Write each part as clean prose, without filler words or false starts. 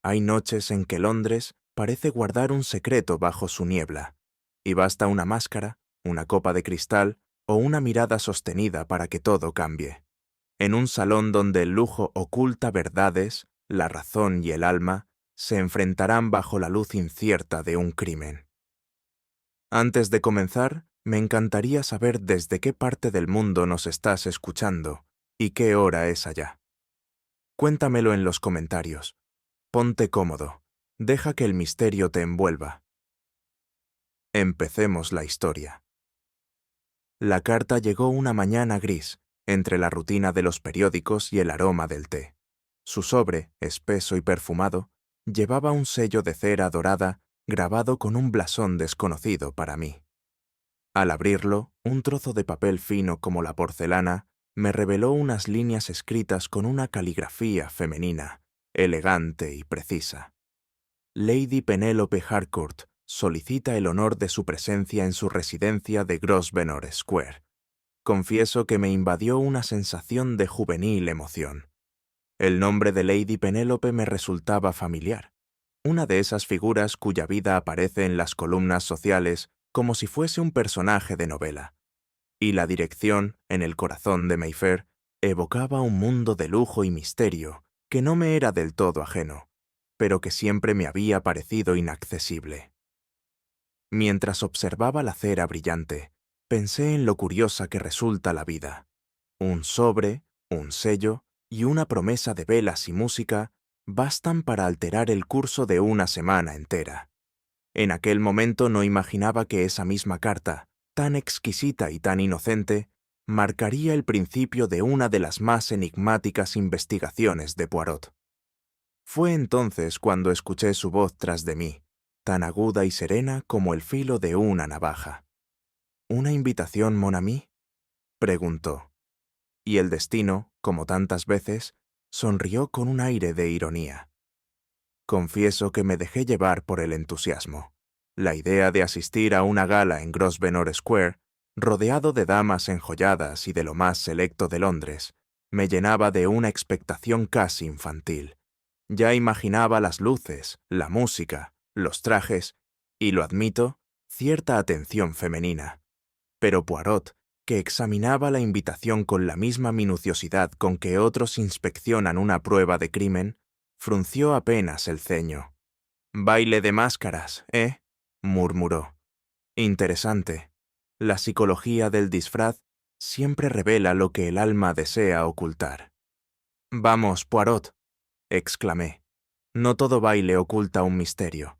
Hay noches en que Londres parece guardar un secreto bajo su niebla, y basta una máscara, una copa de cristal o una mirada sostenida para que todo cambie. En un salón donde el lujo oculta verdades, la razón y el alma se enfrentarán bajo la luz incierta de un crimen. Antes de comenzar, me encantaría saber desde qué parte del mundo nos estás escuchando y qué hora es allá. Cuéntamelo en los comentarios. Ponte cómodo. Deja que el misterio te envuelva. Empecemos la historia. La carta llegó una mañana gris, entre la rutina de los periódicos y el aroma del té. Su sobre, espeso y perfumado, llevaba un sello de cera dorada grabado con un blasón desconocido para mí. Al abrirlo, un trozo de papel fino como la porcelana me reveló unas líneas escritas con una caligrafía femenina, elegante y precisa. Lady Penelope Harcourt solicita el honor de su presencia en su residencia de Grosvenor Square. Confieso que me invadió una sensación de juvenil emoción. El nombre de Lady Penélope me resultaba familiar. Una de esas figuras cuya vida aparece en las columnas sociales como si fuese un personaje de novela. Y la dirección, en el corazón de Mayfair, evocaba un mundo de lujo y misterio que no me era del todo ajeno, pero que siempre me había parecido inaccesible. Mientras observaba la cera brillante, pensé en lo curiosa que resulta la vida. Un sobre, un sello y una promesa de velas y música bastan para alterar el curso de una semana entera. En aquel momento no imaginaba que esa misma carta, tan exquisita y tan inocente, marcaría el principio de una de las más enigmáticas investigaciones de Poirot. Fue entonces cuando escuché su voz tras de mí, tan aguda y serena como el filo de una navaja. ¿Una invitación, mon ami?, preguntó. Y el destino, como tantas veces, sonrió con un aire de ironía. Confieso que me dejé llevar por el entusiasmo. La idea de asistir a una gala en Grosvenor Square, rodeado de damas enjolladas y de lo más selecto de Londres, me llenaba de una expectación casi infantil. Ya imaginaba las luces, la música, los trajes y, lo admito, cierta atención femenina. Pero Poirot, que examinaba la invitación con la misma minuciosidad con que otros inspeccionan una prueba de crimen, frunció apenas el ceño. «Baile de máscaras, ¿eh?», murmuró. «Interesante. La psicología del disfraz siempre revela lo que el alma desea ocultar». «Vamos, Poirot», exclamé. «No todo baile oculta un misterio».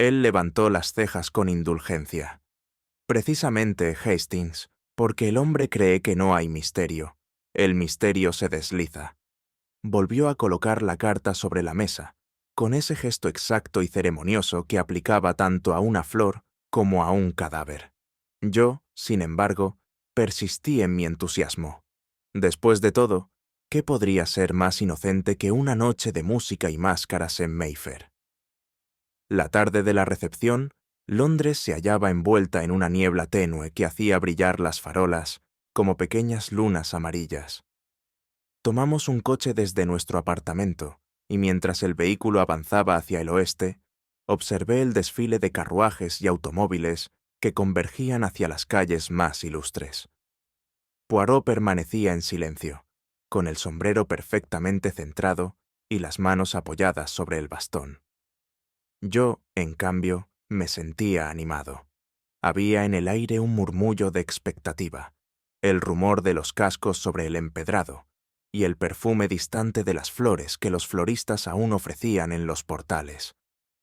Él levantó las cejas con indulgencia. «Precisamente, Hastings, porque el hombre cree que no hay misterio. El misterio se desliza». Volvió a colocar la carta sobre la mesa, con ese gesto exacto y ceremonioso que aplicaba tanto a una flor como a un cadáver. Yo, sin embargo, persistí en mi entusiasmo. Después de todo, ¿qué podría ser más inocente que una noche de música y máscaras en Mayfair? La tarde de la recepción, Londres se hallaba envuelta en una niebla tenue que hacía brillar las farolas como pequeñas lunas amarillas. Tomamos un coche desde nuestro apartamento, y mientras el vehículo avanzaba hacia el oeste, observé el desfile de carruajes y automóviles que convergían hacia las calles más ilustres. Poirot permanecía en silencio, con el sombrero perfectamente centrado y las manos apoyadas sobre el bastón. Yo, en cambio, me sentía animado. Había en el aire un murmullo de expectativa, el rumor de los cascos sobre el empedrado, y el perfume distante de las flores que los floristas aún ofrecían en los portales.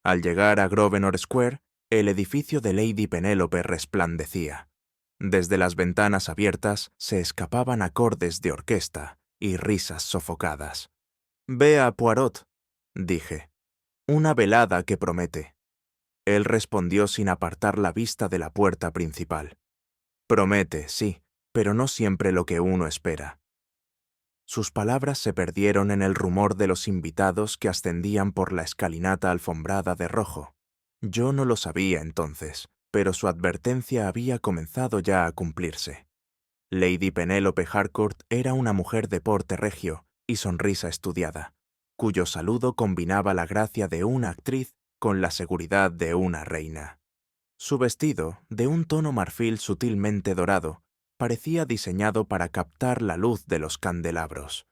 Al llegar a Grosvenor Square, el edificio de Lady Penélope resplandecía. Desde las ventanas abiertas se escapaban acordes de orquesta y risas sofocadas. «Vea, Poirot», dije, «una velada que promete». Él respondió sin apartar la vista de la puerta principal. «Promete, sí, pero no siempre lo que uno espera». Sus palabras se perdieron en el rumor de los invitados que ascendían por la escalinata alfombrada de rojo. Yo no lo sabía entonces, pero su advertencia había comenzado ya a cumplirse. Lady Penélope Harcourt era una mujer de porte regio y sonrisa estudiada. cuyo saludo combinaba la gracia de una actriz con la seguridad de una reina. Su vestido, de un tono marfil sutilmente dorado, parecía diseñado para captar la luz de los candelabros.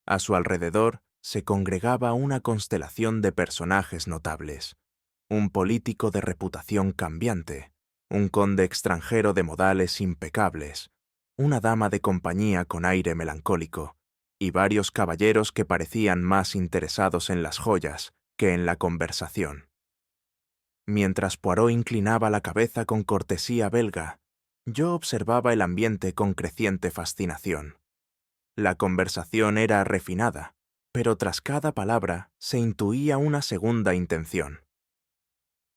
A su alrededor se congregaba una constelación de personajes notables. Un político de reputación cambiante, un conde extranjero de modales impecables, una dama de compañía con aire melancólico, y varios caballeros que parecían más interesados en las joyas que en la conversación. Mientras Poirot inclinaba la cabeza con cortesía belga, yo observaba el ambiente con creciente fascinación. La conversación era refinada, pero tras cada palabra se intuía una segunda intención.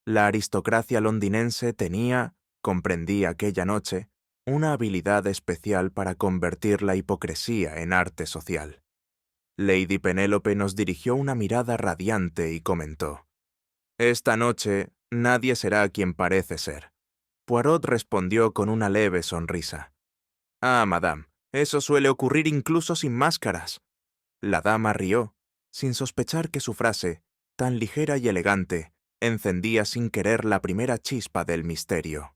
La aristocracia londinense comprendí aquella noche, una habilidad especial para convertir la hipocresía en arte social. Lady Penélope nos dirigió una mirada radiante y comentó: «Esta noche nadie será quien parece ser». Poirot respondió con una leve sonrisa: «Ah, madame, eso suele ocurrir incluso sin máscaras». La dama rió, sin sospechar que su frase, tan ligera y elegante, encendía sin querer la primera chispa del misterio.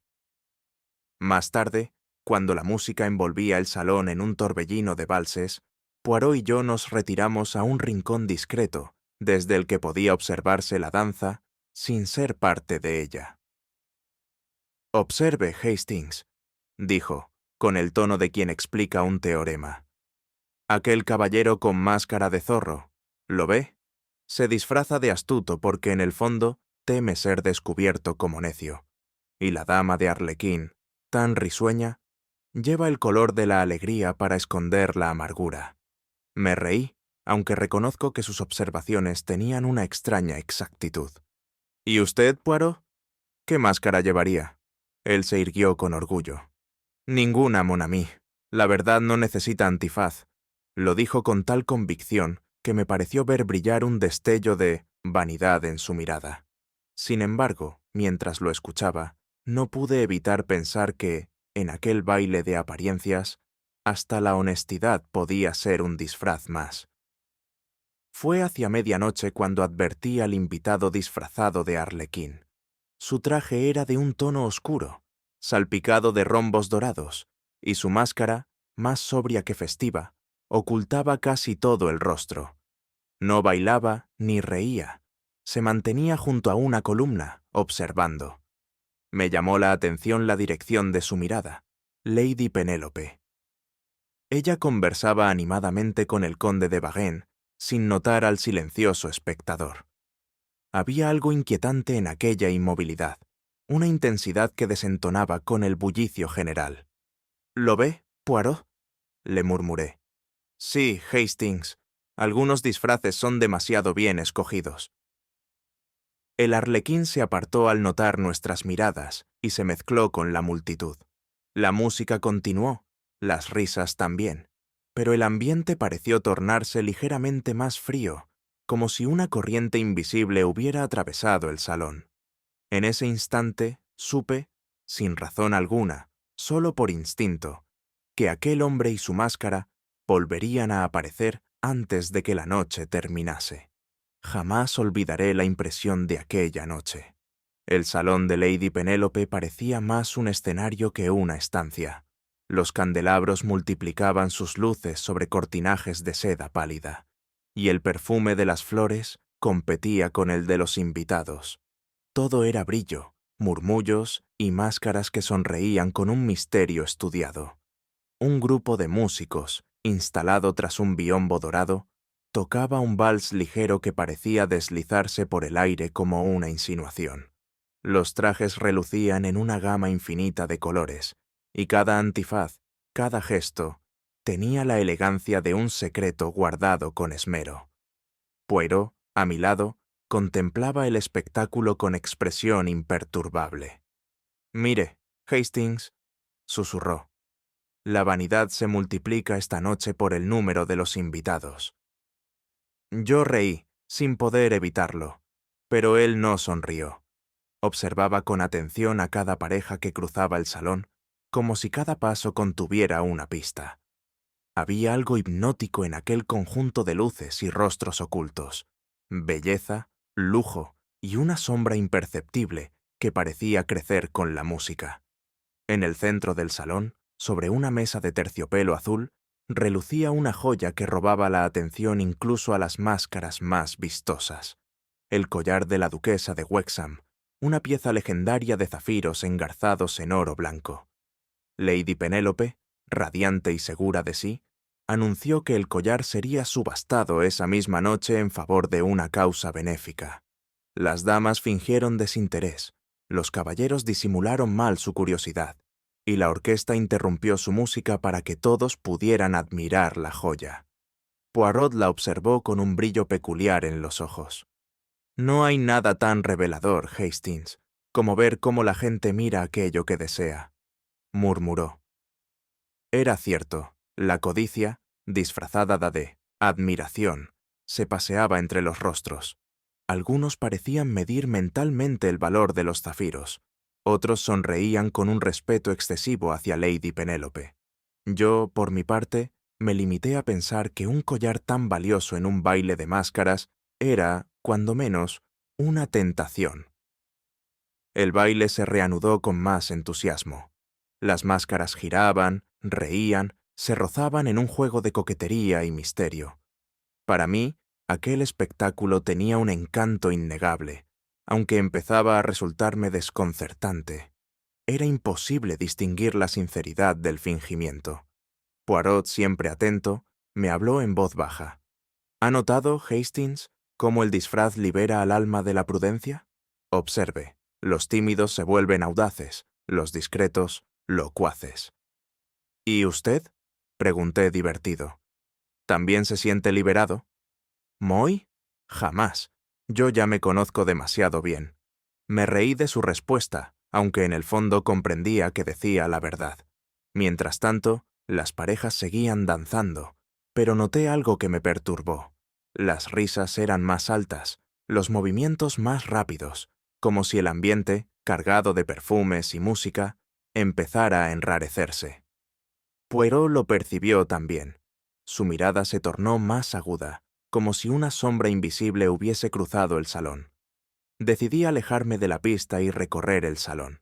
Más tarde, cuando la música envolvía el salón en un torbellino de valses, Poirot y yo nos retiramos a un rincón discreto, desde el que podía observarse la danza sin ser parte de ella. «Observe, Hastings», dijo, con el tono de quien explica un teorema. «Aquel caballero con máscara de zorro, ¿lo ve? Se disfraza de astuto porque en el fondo teme ser descubierto como necio. Y la dama de arlequín, tan risueña, lleva el color de la alegría para esconder la amargura». Me reí, aunque reconozco que sus observaciones tenían una extraña exactitud. «¿Y usted, Poirot? ¿Qué máscara llevaría?» Él se irguió con orgullo. «Ninguna, mon ami. La verdad no necesita antifaz». Lo dijo con tal convicción que me pareció ver brillar un destello de vanidad en su mirada. Sin embargo, mientras lo escuchaba, no pude evitar pensar que, en aquel baile de apariencias, hasta la honestidad podía ser un disfraz más. Fue hacia medianoche cuando advertí al invitado disfrazado de arlequín. Su traje era de un tono oscuro, salpicado de rombos dorados, y su máscara, más sobria que festiva, ocultaba casi todo el rostro. No bailaba ni reía, se mantenía junto a una columna, observando. Me llamó la atención la dirección de su mirada, Lady Penélope. Ella conversaba animadamente con el conde de Varenne, sin notar al silencioso espectador. Había algo inquietante en aquella inmovilidad, una intensidad que desentonaba con el bullicio general. «¿Lo ve, Poirot?», le murmuré. «Sí, Hastings. Algunos disfraces son demasiado bien escogidos». El arlequín se apartó al notar nuestras miradas y se mezcló con la multitud. La música continuó, las risas también, pero el ambiente pareció tornarse ligeramente más frío, como si una corriente invisible hubiera atravesado el salón. En ese instante supe, sin razón alguna, solo por instinto, que aquel hombre y su máscara volverían a aparecer antes de que la noche terminase. Jamás olvidaré la impresión de aquella noche. El salón de Lady Penélope parecía más un escenario que una estancia. Los candelabros multiplicaban sus luces sobre cortinajes de seda pálida, y el perfume de las flores competía con el de los invitados. Todo era brillo, murmullos y máscaras que sonreían con un misterio estudiado. Un grupo de músicos, instalado tras un biombo dorado, tocaba un vals ligero que parecía deslizarse por el aire como una insinuación. Los trajes relucían en una gama infinita de colores, y cada antifaz, cada gesto, tenía la elegancia de un secreto guardado con esmero. Poirot, a mi lado, contemplaba el espectáculo con expresión imperturbable. «Mire, Hastings», susurró, «la vanidad se multiplica esta noche por el número de los invitados». Yo reí, sin poder evitarlo, pero él no sonrió. Observaba con atención a cada pareja que cruzaba el salón, como si cada paso contuviera una pista. Había algo hipnótico en aquel conjunto de luces y rostros ocultos. Belleza, lujo y una sombra imperceptible que parecía crecer con la música. En el centro del salón, sobre una mesa de terciopelo azul, relucía una joya que robaba la atención incluso a las máscaras más vistosas. El collar de la duquesa de Wexham, una pieza legendaria de zafiros engarzados en oro blanco. Lady Penélope, radiante y segura de sí, anunció que el collar sería subastado esa misma noche en favor de una causa benéfica. Las damas fingieron desinterés, los caballeros disimularon mal su curiosidad, y la orquesta interrumpió su música para que todos pudieran admirar la joya. Poirot la observó con un brillo peculiar en los ojos. No hay nada tan revelador, Hastings, como ver cómo la gente mira aquello que desea, murmuró. Era cierto, la codicia, disfrazada de admiración, se paseaba entre los rostros. Algunos parecían medir mentalmente el valor de los zafiros, otros sonreían con un respeto excesivo hacia Lady Penélope. Yo, por mi parte, me limité a pensar que un collar tan valioso en un baile de máscaras era, cuando menos, una tentación. El baile se reanudó con más entusiasmo. Las máscaras giraban, reían, se rozaban en un juego de coquetería y misterio. Para mí, aquel espectáculo tenía un encanto innegable, aunque empezaba a resultarme desconcertante. Era imposible distinguir la sinceridad del fingimiento. Poirot, siempre atento, me habló en voz baja. ¿Ha notado, Hastings, cómo el disfraz libera al alma de la prudencia? Observe, los tímidos se vuelven audaces, los discretos, locuaces. ¿Y usted? Pregunté divertido. ¿También se siente liberado? ¿Moy? Jamás. Yo ya me conozco demasiado bien. Me reí de su respuesta, aunque en el fondo comprendía que decía la verdad. Mientras tanto, las parejas seguían danzando, pero noté algo que me perturbó. Las risas eran más altas, los movimientos más rápidos, como si el ambiente, cargado de perfumes y música, empezara a enrarecerse. Poirot lo percibió también. Su mirada se tornó más aguda, como si una sombra invisible hubiese cruzado el salón. Decidí alejarme de la pista y recorrer el salón.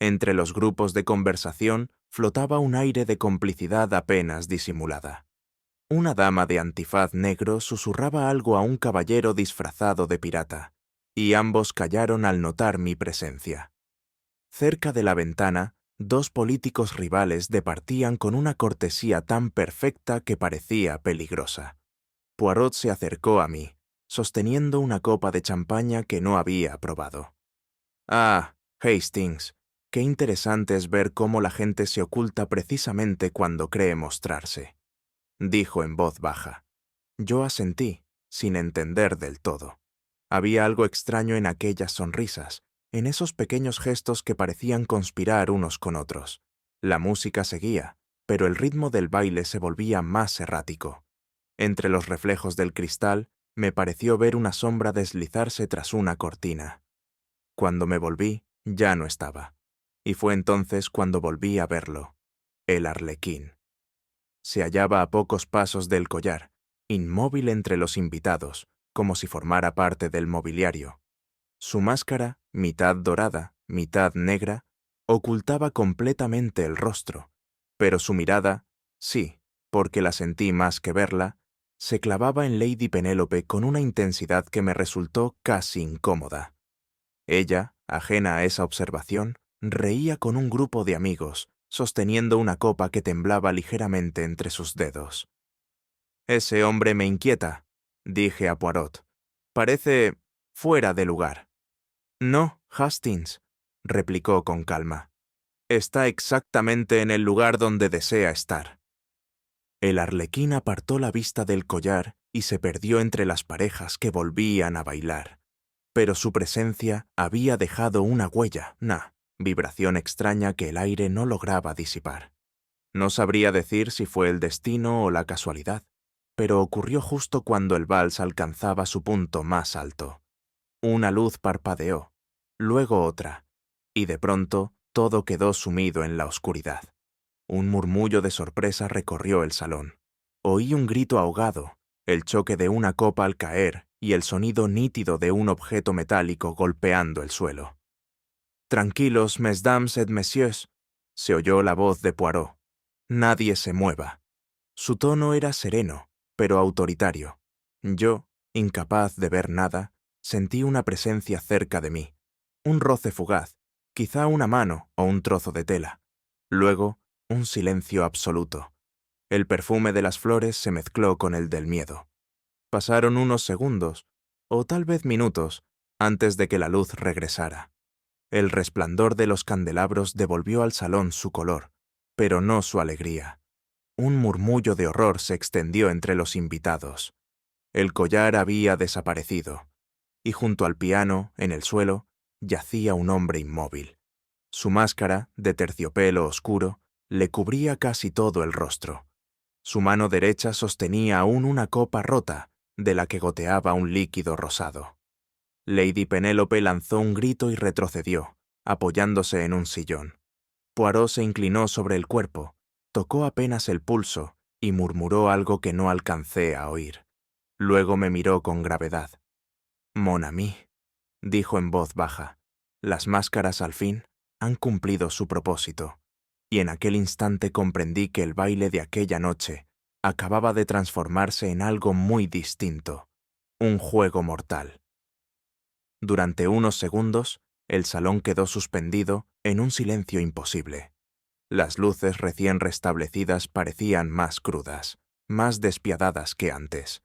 Entre los grupos de conversación flotaba un aire de complicidad apenas disimulada. Una dama de antifaz negro susurraba algo a un caballero disfrazado de pirata, y ambos callaron al notar mi presencia. Cerca de la ventana, dos políticos rivales departían con una cortesía tan perfecta que parecía peligrosa. Poirot se acercó a mí, sosteniendo una copa de champaña que no había probado. «Ah, Hastings, qué interesante es ver cómo la gente se oculta precisamente cuando cree mostrarse», dijo en voz baja. Yo asentí, sin entender del todo. Había algo extraño en aquellas sonrisas, en esos pequeños gestos que parecían conspirar unos con otros. La música seguía, pero el ritmo del baile se volvía más errático. Entre los reflejos del cristal, me pareció ver una sombra deslizarse tras una cortina. Cuando me volví, ya no estaba. Y fue entonces cuando volví a verlo. El arlequín. Se hallaba a pocos pasos del collar, inmóvil entre los invitados, como si formara parte del mobiliario. Su máscara, mitad dorada, mitad negra, ocultaba completamente el rostro, pero su mirada, sí, porque la sentí más que verla, se clavaba en Lady Penélope con una intensidad que me resultó casi incómoda. Ella, ajena a esa observación, reía con un grupo de amigos, sosteniendo una copa que temblaba ligeramente entre sus dedos. «Ese hombre me inquieta», dije a Poirot. «Parece fuera de lugar». «No, Hastings», replicó con calma. «Está exactamente en el lugar donde desea estar». El arlequín apartó la vista del collar y se perdió entre las parejas que volvían a bailar. Pero su presencia había dejado una huella, vibración extraña que el aire no lograba disipar. No sabría decir si fue el destino o la casualidad, pero ocurrió justo cuando el vals alcanzaba su punto más alto. Una luz parpadeó, luego otra, y de pronto todo quedó sumido en la oscuridad. Un murmullo de sorpresa recorrió el salón. Oí un grito ahogado, el choque de una copa al caer y el sonido nítido de un objeto metálico golpeando el suelo. «Tranquilos, mesdames et messieurs», se oyó la voz de Poirot. «Nadie se mueva». Su tono era sereno, pero autoritario. Yo, incapaz de ver nada, sentí una presencia cerca de mí. Un roce fugaz, quizá una mano o un trozo de tela. Luego, un silencio absoluto. El perfume de las flores se mezcló con el del miedo. Pasaron unos segundos, o tal vez minutos, antes de que la luz regresara. El resplandor de los candelabros devolvió al salón su color, pero no su alegría. Un murmullo de horror se extendió entre los invitados. El collar había desaparecido, y junto al piano, en el suelo, yacía un hombre inmóvil. Su máscara, de terciopelo oscuro, le cubría casi todo el rostro. Su mano derecha sostenía aún una copa rota, de la que goteaba un líquido rosado. Lady Penélope lanzó un grito y retrocedió, apoyándose en un sillón. Poirot se inclinó sobre el cuerpo, tocó apenas el pulso y murmuró algo que no alcancé a oír. Luego me miró con gravedad. «Mon ami», dijo en voz baja, «las máscaras al fin han cumplido su propósito». Y en aquel instante comprendí que el baile de aquella noche acababa de transformarse en algo muy distinto, un juego mortal. Durante unos segundos, el salón quedó suspendido en un silencio imposible. Las luces recién restablecidas parecían más crudas, más despiadadas que antes.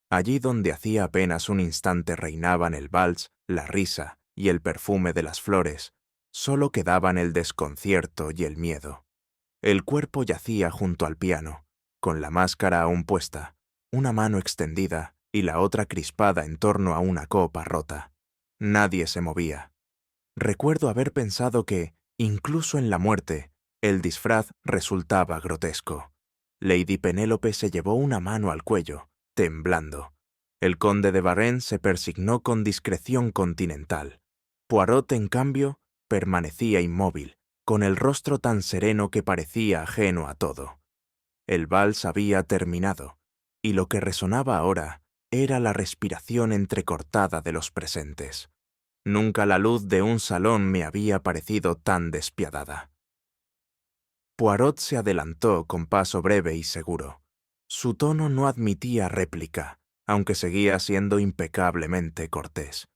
Allí donde hacía apenas un instante reinaban el vals, la risa y el perfume de las flores, solo quedaban el desconcierto y el miedo. El cuerpo yacía junto al piano, con la máscara aún puesta, una mano extendida y la otra crispada en torno a una copa rota. Nadie se movía. Recuerdo haber pensado que, incluso en la muerte, el disfraz resultaba grotesco. Lady Penélope se llevó una mano al cuello, temblando. El conde de Varenne se persignó con discreción continental. Poirot, en cambio, permanecía inmóvil, con el rostro tan sereno que parecía ajeno a todo. El vals había terminado, y lo que resonaba ahora era la respiración entrecortada de los presentes. Nunca la luz de un salón me había parecido tan despiadada. Poirot se adelantó con paso breve y seguro. Su tono no admitía réplica, aunque seguía siendo impecablemente cortés.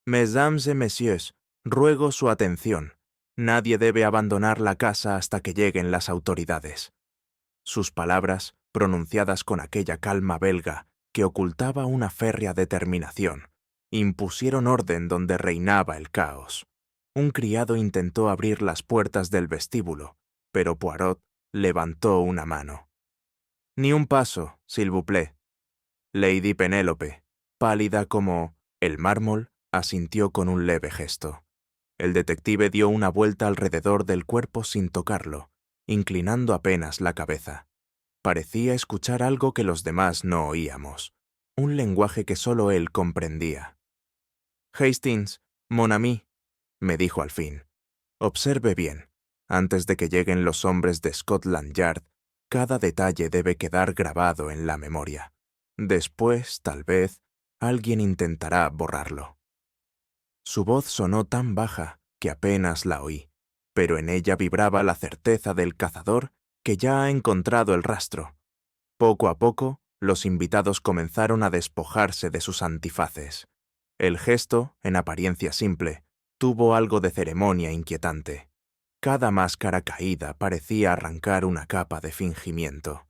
«Mesdames et messieurs, ruego su atención. Nadie debe abandonar la casa hasta que lleguen las autoridades». Sus palabras, pronunciadas con aquella calma belga que ocultaba una férrea determinación, impusieron orden donde reinaba el caos. Un criado intentó abrir las puertas del vestíbulo, pero Poirot levantó una mano. «Ni un paso, s'il vous plaît». Lady Penélope, pálida como el mármol, asintió con un leve gesto. El detective dio una vuelta alrededor del cuerpo sin tocarlo, inclinando apenas la cabeza. Parecía escuchar algo que los demás no oíamos, un lenguaje que solo él comprendía. «Hastings, mon ami», me dijo al fin, «observe bien. Antes de que lleguen los hombres de Scotland Yard, cada detalle debe quedar grabado en la memoria. Después, tal vez, alguien intentará borrarlo». Su voz sonó tan baja que apenas la oí, pero en ella vibraba la certeza del cazador que ya ha encontrado el rastro. Poco a poco, los invitados comenzaron a despojarse de sus antifaces. El gesto, en apariencia simple, tuvo algo de ceremonia inquietante. Cada máscara caída parecía arrancar una capa de fingimiento.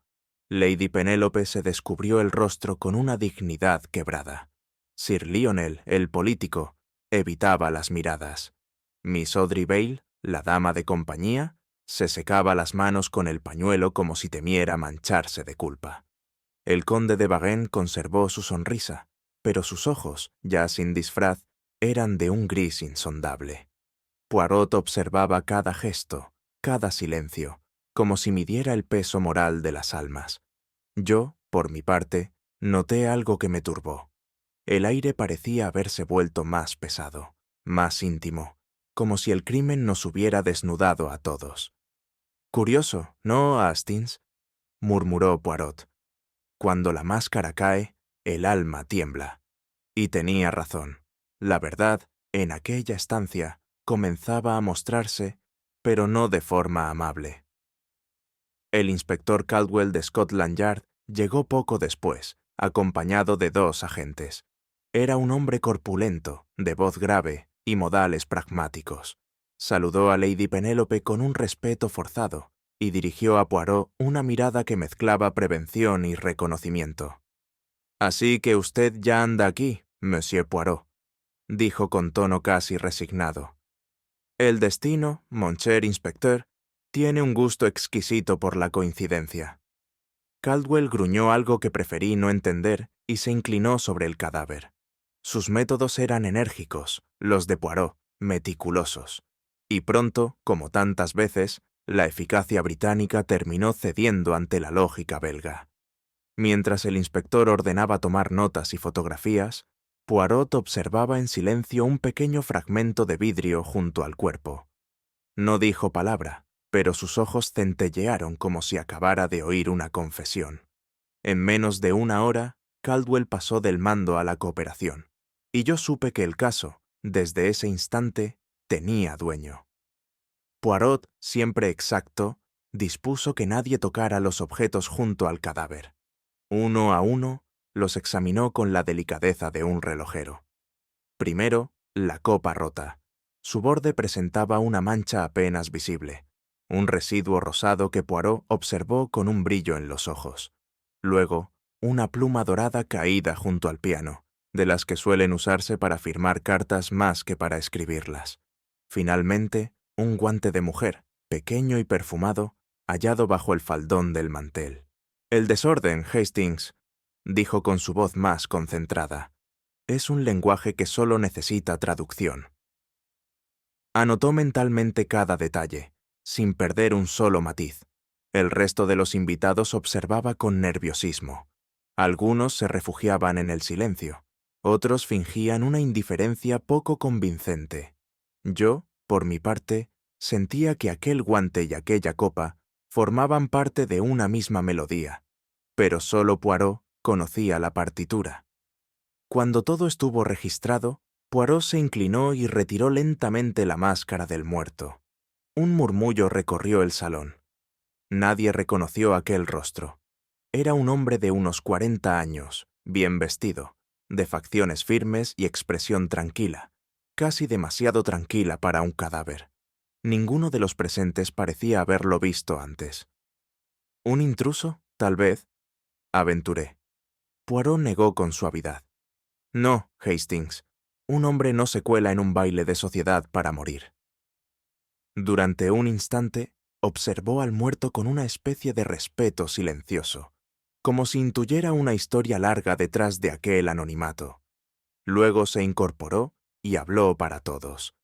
Lady Penélope se descubrió el rostro con una dignidad quebrada. Sir Lionel, el político, evitaba las miradas. Miss Audrey Vale, la dama de compañía, se secaba las manos con el pañuelo como si temiera mancharse de culpa. El conde de Varenne conservó su sonrisa, pero sus ojos, ya sin disfraz, eran de un gris insondable. Poirot observaba cada gesto, cada silencio, como si midiera el peso moral de las almas. Yo, por mi parte, noté algo que me turbó. El aire parecía haberse vuelto más pesado, más íntimo, como si el crimen nos hubiera desnudado a todos. «Curioso, ¿no, Hastings?», murmuró Poirot, Cuando la máscara cae, el alma tiembla. Y tenía razón. La verdad, en aquella estancia, comenzaba a mostrarse, pero no de forma amable. El inspector Caldwell de Scotland Yard llegó poco después, acompañado de 2 agentes. Era un hombre corpulento, de voz grave y modales pragmáticos. Saludó a Lady Penélope con un respeto forzado y dirigió a Poirot una mirada que mezclaba prevención y reconocimiento. «Así que usted ya anda aquí, Monsieur Poirot», dijo con tono casi resignado. «El destino, mon cher inspecteur, tiene un gusto exquisito por la coincidencia». Caldwell gruñó algo que preferí no entender y se inclinó sobre el cadáver. Sus métodos eran enérgicos, los de Poirot, meticulosos. Y pronto, como tantas veces, la eficacia británica terminó cediendo ante la lógica belga. Mientras el inspector ordenaba tomar notas y fotografías, Poirot observaba en silencio un pequeño fragmento de vidrio junto al cuerpo. No dijo palabra, pero sus ojos centellearon como si acabara de oír una confesión. En menos de 1 hora, Caldwell pasó del mando a la cooperación, y yo supe que el caso, desde ese instante, tenía dueño. Poirot, siempre exacto, dispuso que nadie tocara los objetos junto al cadáver. Uno a uno, los examinó con la delicadeza de un relojero. Primero, la copa rota. Su borde presentaba una mancha apenas visible, un residuo rosado que Poirot observó con un brillo en los ojos. Luego, una pluma dorada caída junto al piano, de las que suelen usarse para firmar cartas más que para escribirlas. Finalmente, un guante de mujer, pequeño y perfumado, hallado bajo el faldón del mantel. «El desorden, Hastings», dijo con su voz más concentrada. «Es un lenguaje que solo necesita traducción». Anotó mentalmente cada detalle, sin perder un solo matiz. El resto de los invitados observaba con nerviosismo. Algunos se refugiaban en el silencio, otros fingían una indiferencia poco convincente. Yo, por mi parte, sentía que aquel guante y aquella copa formaban parte de una misma melodía, pero solo Poirot conocía la partitura. Cuando todo estuvo registrado, Poirot se inclinó y retiró lentamente la máscara del muerto. Un murmullo recorrió el salón. Nadie reconoció aquel rostro. Era un hombre de unos 40 años, bien vestido, de facciones firmes y expresión tranquila, casi demasiado tranquila para un cadáver. Ninguno de los presentes parecía haberlo visto antes. «¿Un intruso, tal vez?», aventuré. Poirot negó con suavidad. «No, Hastings, un hombre no se cuela en un baile de sociedad para morir». Durante un instante, observó al muerto con una especie de respeto silencioso, como si intuyera una historia larga detrás de aquel anonimato. Luego se incorporó y habló para todos.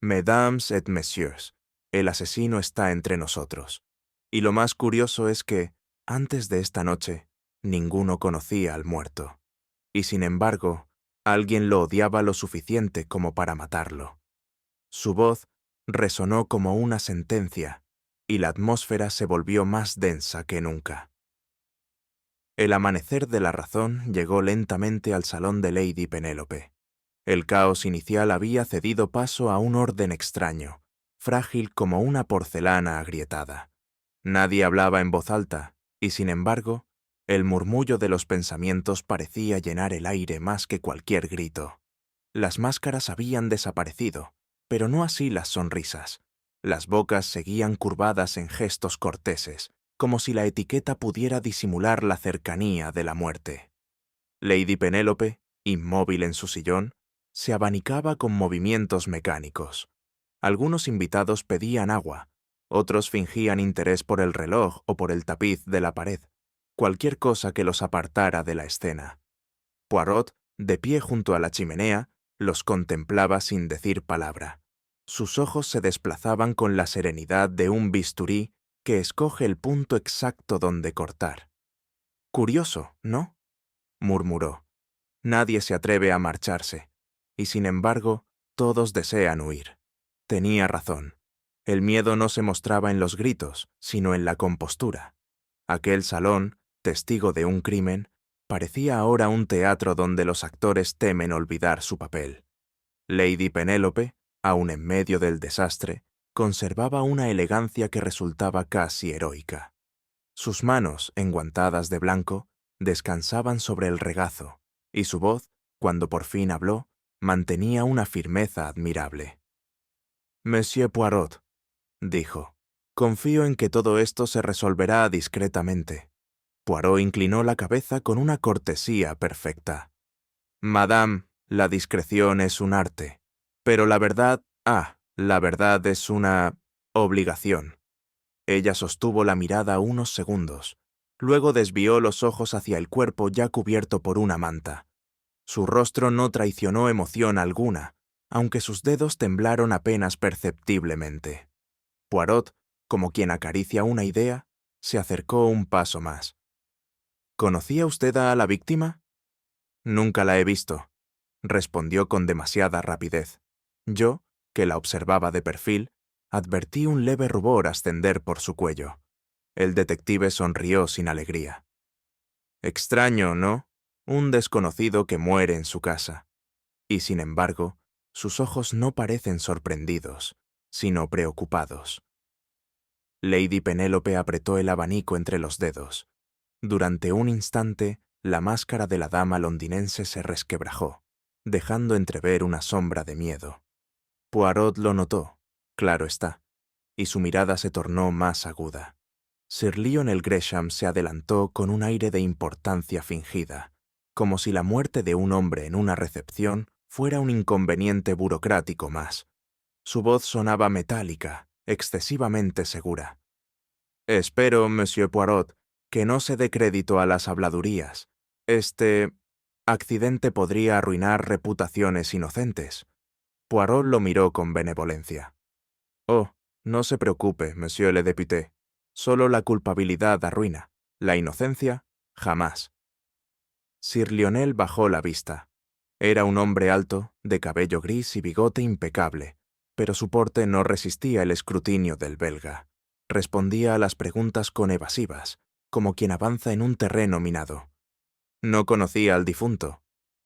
«Mesdames et messieurs, el asesino está entre nosotros. Y lo más curioso es que, antes de esta noche, ninguno conocía al muerto. Y sin embargo, alguien lo odiaba lo suficiente como para matarlo». Su voz resonó como una sentencia, y la atmósfera se volvió más densa que nunca. El amanecer de la razón llegó lentamente al salón de Lady Penélope. El caos inicial había cedido paso a un orden extraño, frágil como una porcelana agrietada. Nadie hablaba en voz alta, y sin embargo, el murmullo de los pensamientos parecía llenar el aire más que cualquier grito. Las máscaras habían desaparecido, pero no así las sonrisas. Las bocas seguían curvadas en gestos corteses, como si la etiqueta pudiera disimular la cercanía de la muerte. Lady Penélope, inmóvil en su sillón, se abanicaba con movimientos mecánicos. Algunos invitados pedían agua, otros fingían interés por el reloj o por el tapiz de la pared, cualquier cosa que los apartara de la escena. Poirot, de pie junto a la chimenea, los contemplaba sin decir palabra. Sus ojos se desplazaban con la serenidad de un bisturí que escoge el punto exacto donde cortar. «Curioso, ¿no?», murmuró. «Nadie se atreve a marcharse, y sin embargo, todos desean huir». Tenía razón. El miedo no se mostraba en los gritos, sino en la compostura. Aquel salón, testigo de un crimen, parecía ahora un teatro donde los actores temen olvidar su papel. Lady Penélope, aun en medio del desastre, conservaba una elegancia que resultaba casi heroica. Sus manos, enguantadas de blanco, descansaban sobre el regazo, y su voz, cuando por fin habló, mantenía una firmeza admirable. «Monsieur Poirot», dijo, «confío en que todo esto se resolverá discretamente». Poirot inclinó la cabeza con una cortesía perfecta. «Madame, la discreción es un arte, pero la verdad es una obligación». Ella sostuvo la mirada unos segundos, luego desvió los ojos hacia el cuerpo ya cubierto por una manta. Su rostro no traicionó emoción alguna, aunque sus dedos temblaron apenas perceptiblemente. Poirot, como quien acaricia una idea, se acercó un paso más. «¿Conocía usted a la víctima?» «Nunca la he visto», respondió con demasiada rapidez. Yo, que la observaba de perfil, advertí un leve rubor ascender por su cuello. El detective sonrió sin alegría. «Extraño, ¿no? Un desconocido que muere en su casa». Y sin embargo, sus ojos no parecen sorprendidos, sino preocupados. Lady Penélope apretó el abanico entre los dedos. Durante un instante, la máscara de la dama londinense se resquebrajó, dejando entrever una sombra de miedo. Poirot lo notó, claro está, y su mirada se tornó más aguda. Sir Lionel Gresham se adelantó con un aire de importancia fingida, como si la muerte de un hombre en una recepción fuera un inconveniente burocrático más. Su voz sonaba metálica, excesivamente segura. «Espero, Monsieur Poirot, que no se dé crédito a las habladurías. Este accidente podría arruinar reputaciones inocentes». Poirot lo miró con benevolencia. «Oh, no se preocupe, Monsieur le Député. Solo la culpabilidad arruina. La inocencia, jamás». Sir Lionel bajó la vista. Era un hombre alto, de cabello gris y bigote impecable, pero su porte no resistía el escrutinio del belga. Respondía a las preguntas con evasivas, como quien avanza en un terreno minado. «No conocía al difunto»,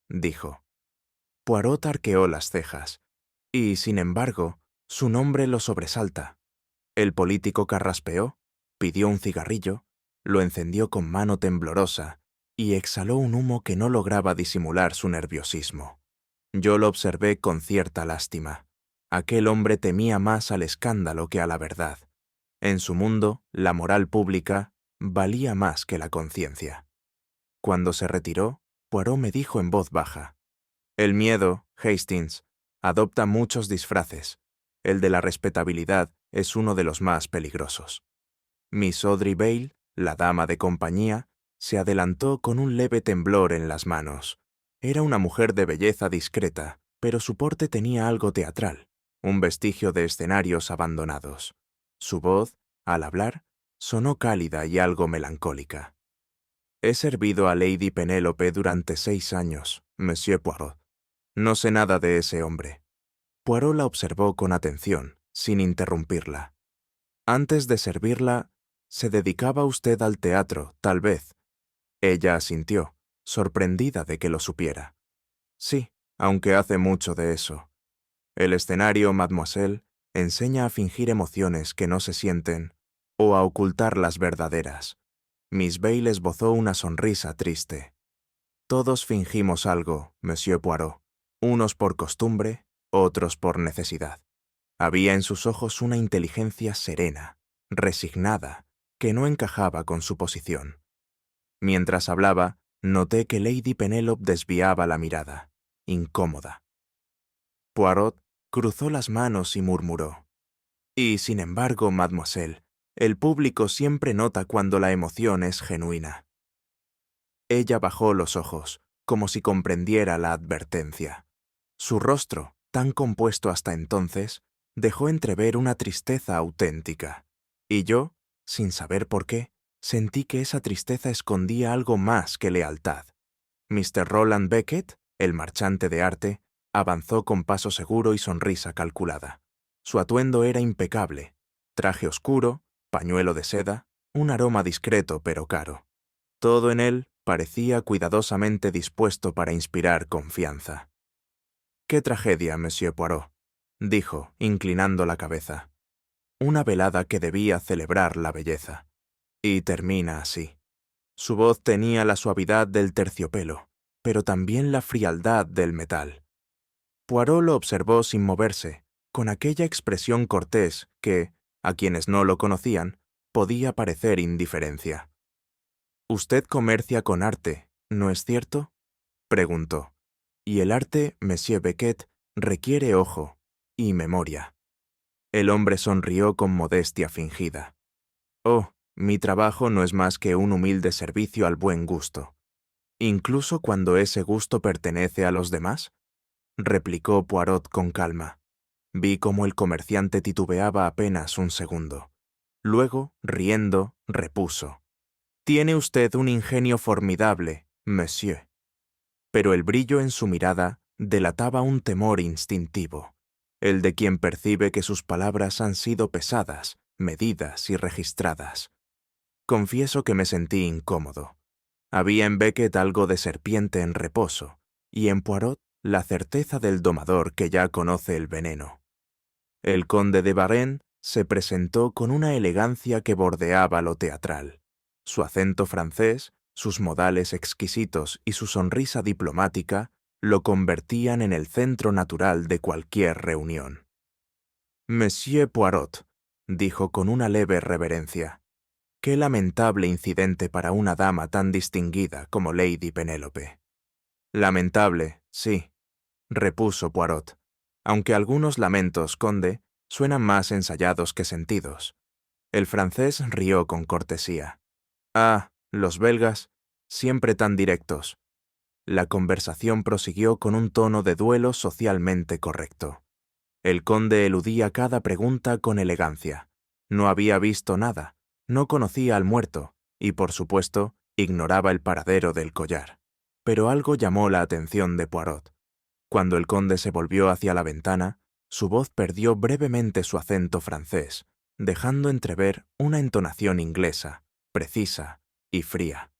dijo. Poirot arqueó las cejas, y, sin embargo, su nombre lo sobresalta. El político carraspeó, pidió un cigarrillo, lo encendió con mano temblorosa y exhaló un humo que no lograba disimular su nerviosismo. Yo lo observé con cierta lástima. Aquel hombre temía más al escándalo que a la verdad. En su mundo, la moral pública valía más que la conciencia. Cuando se retiró, Poirot me dijo en voz baja: «El miedo, Hastings, adopta muchos disfraces. El de la respetabilidad es uno de los más peligrosos». Miss Audrey Vail, la dama de compañía, se adelantó con un leve temblor en las manos. Era una mujer de belleza discreta, pero su porte tenía algo teatral, un vestigio de escenarios abandonados. Su voz, al hablar, sonó cálida y algo melancólica. «He servido a Lady Penélope durante 6 años, Monsieur Poirot. No sé nada de ese hombre». Poirot la observó con atención, sin interrumpirla. «Antes de servirla, ¿se dedicaba usted al teatro, tal vez?» Ella asintió, sorprendida de que lo supiera. «Sí, aunque hace mucho de eso. El escenario, mademoiselle, enseña a fingir emociones que no se sienten o a ocultar las verdaderas». Miss Vail esbozó una sonrisa triste. «Todos fingimos algo, Monsieur Poirot, unos por costumbre, otros por necesidad». Había en sus ojos una inteligencia serena, resignada, que no encajaba con su posición. Mientras hablaba, noté que Lady Penélope desviaba la mirada, incómoda. Poirot cruzó las manos y murmuró: «Y sin embargo, mademoiselle, el público siempre nota cuando la emoción es genuina». Ella bajó los ojos, como si comprendiera la advertencia. Su rostro, tan compuesto hasta entonces, dejó entrever una tristeza auténtica, y yo, sin saber por qué, sentí que esa tristeza escondía algo más que lealtad. Mr. Roland Beckett, el marchante de arte, avanzó con paso seguro y sonrisa calculada. Su atuendo era impecable: traje oscuro, pañuelo de seda, un aroma discreto pero caro. Todo en él parecía cuidadosamente dispuesto para inspirar confianza. «Qué tragedia, Monsieur Poirot», dijo, inclinando la cabeza. «Una velada que debía celebrar la belleza. Y termina así». Su voz tenía la suavidad del terciopelo, pero también la frialdad del metal. Poirot lo observó sin moverse, con aquella expresión cortés que, a quienes no lo conocían, podía parecer indiferencia. «Usted comercia con arte, ¿no es cierto?», preguntó. «Y el arte, Monsieur Beckett, requiere ojo y memoria». El hombre sonrió con modestia fingida. «Oh, mi trabajo no es más que un humilde servicio al buen gusto. ¿Incluso cuando ese gusto pertenece a los demás?», replicó Poirot con calma. Vi cómo el comerciante titubeaba apenas un segundo. Luego, riendo, repuso: «Tiene usted un ingenio formidable, monsieur». Pero el brillo en su mirada delataba un temor instintivo, el de quien percibe que sus palabras han sido pesadas, medidas y registradas. Confieso que me sentí incómodo. Había en Beckett algo de serpiente en reposo, y en Poirot la certeza del domador que ya conoce el veneno. El conde de Varenne se presentó con una elegancia que bordeaba lo teatral. Su acento francés, sus modales exquisitos y su sonrisa diplomática lo convertían en el centro natural de cualquier reunión. «Monsieur Poirot», dijo con una leve reverencia, «qué lamentable incidente para una dama tan distinguida como Lady Penélope». «Lamentable, sí», repuso Poirot, «aunque algunos lamentos, conde, suenan más ensayados que sentidos». El francés rió con cortesía. «Ah, los belgas, siempre tan directos». La conversación prosiguió con un tono de duelo socialmente correcto. El conde eludía cada pregunta con elegancia. No había visto nada, no conocía al muerto y, por supuesto, ignoraba el paradero del collar. Pero algo llamó la atención de Poirot. Cuando el conde se volvió hacia la ventana, su voz perdió brevemente su acento francés, dejando entrever una entonación inglesa, precisa y fría.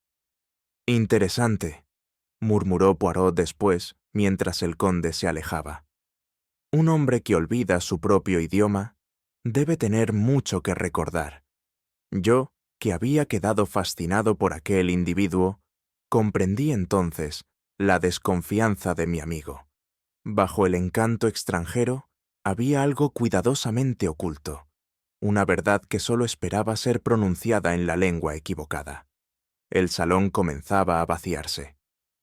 «Interesante», murmuró Poirot después, mientras el conde se alejaba. «Un hombre que olvida su propio idioma debe tener mucho que recordar». Yo, que había quedado fascinado por aquel individuo, comprendí entonces la desconfianza de mi amigo. Bajo el encanto extranjero había algo cuidadosamente oculto, una verdad que solo esperaba ser pronunciada en la lengua equivocada. El salón comenzaba a vaciarse.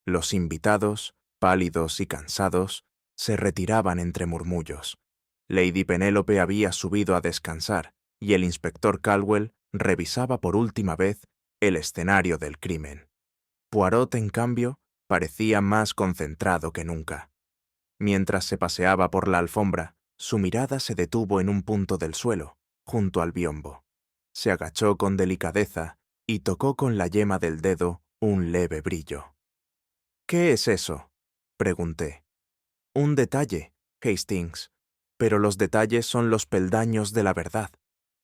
Los invitados, pálidos y cansados, se retiraban entre murmullos. Lady Penélope había subido a descansar y el inspector Caldwell revisaba por última vez el escenario del crimen. Poirot, en cambio, parecía más concentrado que nunca. Mientras se paseaba por la alfombra, su mirada se detuvo en un punto del suelo, junto al biombo. Se agachó con delicadeza y tocó con la yema del dedo un leve brillo. «¿Qué es eso?», pregunté. «Un detalle, Hastings, pero los detalles son los peldaños de la verdad».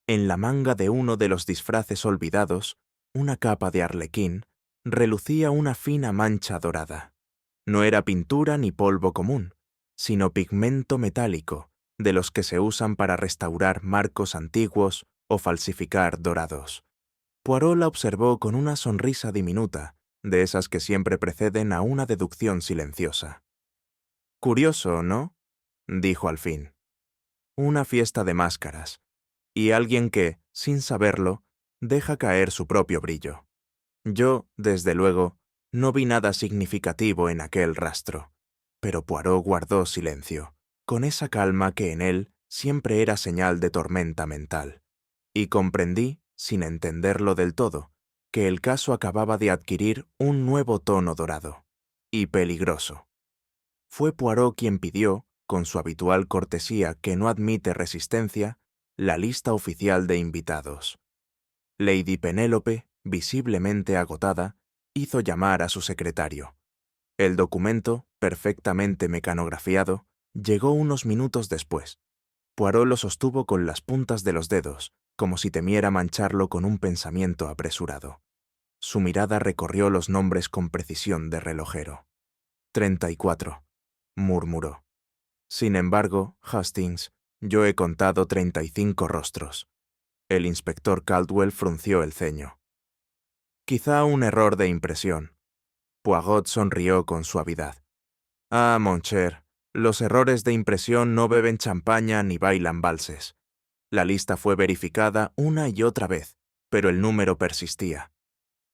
En la manga de uno de los disfraces olvidados, una capa de arlequín, relucía una fina mancha dorada. No era pintura ni polvo común, sino pigmento metálico, de los que se usan para restaurar marcos antiguos o falsificar dorados. Poirot la observó con una sonrisa diminuta, de esas que siempre preceden a una deducción silenciosa. «Curioso, ¿no?», dijo al fin. «Una fiesta de máscaras. Y alguien que, sin saberlo, deja caer su propio brillo. Yo, desde luego, no vi nada significativo en aquel rastro, pero Poirot guardó silencio, con esa calma que en él siempre era señal de tormenta mental, y comprendí, sin entenderlo del todo, que el caso acababa de adquirir un nuevo tono dorado, y peligroso. Fue Poirot quien pidió, con su habitual cortesía que no admite resistencia, la lista oficial de invitados. Lady Penélope, visiblemente agotada, hizo llamar a su secretario. El documento, perfectamente mecanografiado, llegó unos minutos después. Poirot lo sostuvo con las puntas de los dedos, como si temiera mancharlo con un pensamiento apresurado. Su mirada recorrió los nombres con precisión de relojero. 34, murmuró. Sin embargo, Hastings, yo he contado 35 rostros. El inspector Caldwell frunció el ceño. Quizá un error de impresión. Poirot sonrió con suavidad. Ah, mon cher, los errores de impresión no beben champaña ni bailan valses. La lista fue verificada una y otra vez, pero el número persistía.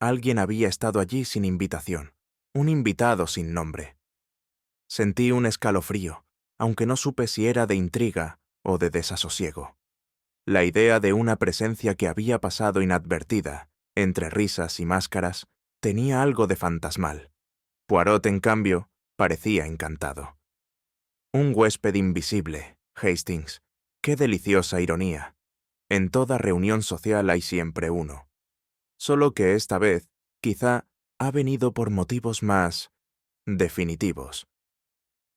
Alguien había estado allí sin invitación, un invitado sin nombre. Sentí un escalofrío, aunque no supe si era de intriga o de desasosiego. La idea de una presencia que había pasado inadvertida, entre risas y máscaras, tenía algo de fantasmal. Poirot, en cambio, parecía encantado. Un huésped invisible, Hastings. Qué deliciosa ironía. En toda reunión social hay siempre uno. Solo que esta vez, quizá, ha venido por motivos más definitivos.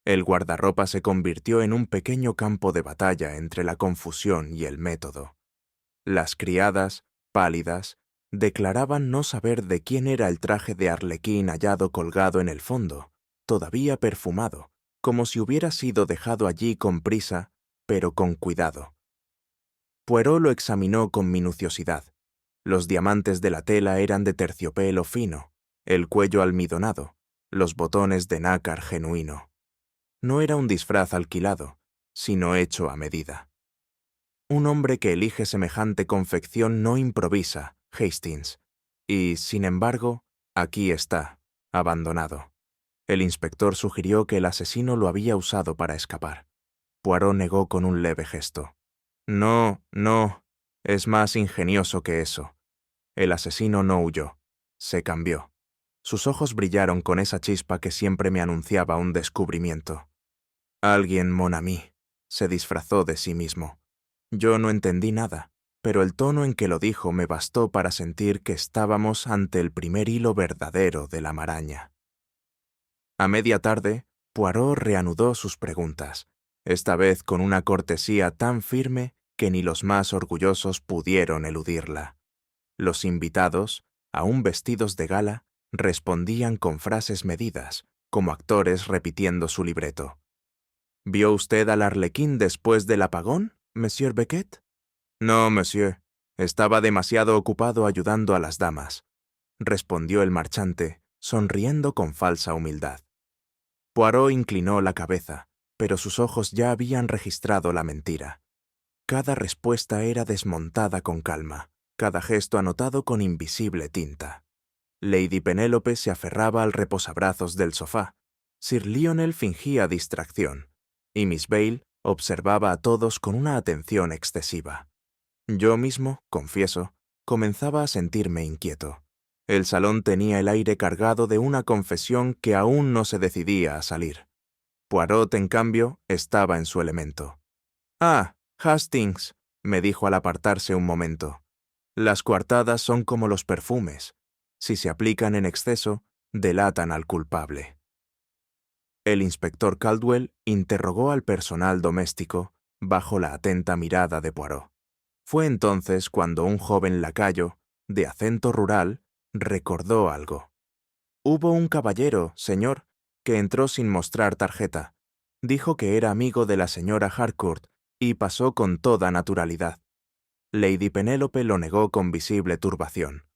El guardarropa se convirtió en un pequeño campo de batalla entre la confusión y el método. Las criadas, pálidas, declaraban no saber de quién era el traje de arlequín hallado colgado en el fondo, todavía perfumado, como si hubiera sido dejado allí con prisa, pero con cuidado. Poirot lo examinó con minuciosidad. Los diamantes de la tela eran de terciopelo fino, el cuello almidonado, los botones de nácar genuino. No era un disfraz alquilado, sino hecho a medida. Un hombre que elige semejante confección no improvisa, Hastings, y, sin embargo, aquí está, abandonado. El inspector sugirió que el asesino lo había usado para escapar. Poirot negó con un leve gesto. No, no, es más ingenioso que eso. El asesino no huyó, se cambió. Sus ojos brillaron con esa chispa que siempre me anunciaba un descubrimiento. Alguien, mon ami, se disfrazó de sí mismo. Yo no entendí nada, pero el tono en que lo dijo me bastó para sentir que estábamos ante el primer hilo verdadero de la maraña. A media tarde, Poirot reanudó sus preguntas, esta vez con una cortesía tan firme que ni los más orgullosos pudieron eludirla. Los invitados, aún vestidos de gala, respondían con frases medidas, como actores repitiendo su libreto. ¿Vio usted al arlequín después del apagón, Monsieur Beckett? No, monsieur. Estaba demasiado ocupado ayudando a las damas, respondió el marchante, sonriendo con falsa humildad. Poirot inclinó la cabeza, pero sus ojos ya habían registrado la mentira. Cada respuesta era desmontada con calma, cada gesto anotado con invisible tinta. Lady Penélope se aferraba al reposabrazos del sofá. Sir Lionel fingía distracción, y Miss Bale observaba a todos con una atención excesiva. Yo mismo, confieso, comenzaba a sentirme inquieto. El salón tenía el aire cargado de una confesión que aún no se decidía a salir. Poirot, en cambio, estaba en su elemento. «Ah, Hastings», me dijo al apartarse un momento. «Las coartadas son como los perfumes. Si se aplican en exceso, delatan al culpable». El inspector Caldwell interrogó al personal doméstico bajo la atenta mirada de Poirot. Fue entonces cuando un joven lacayo, de acento rural, recordó algo. «Hubo un caballero, señor, que entró sin mostrar tarjeta. Dijo que era amigo de la señora Harcourt y pasó con toda naturalidad». Lady Penélope lo negó con visible turbación.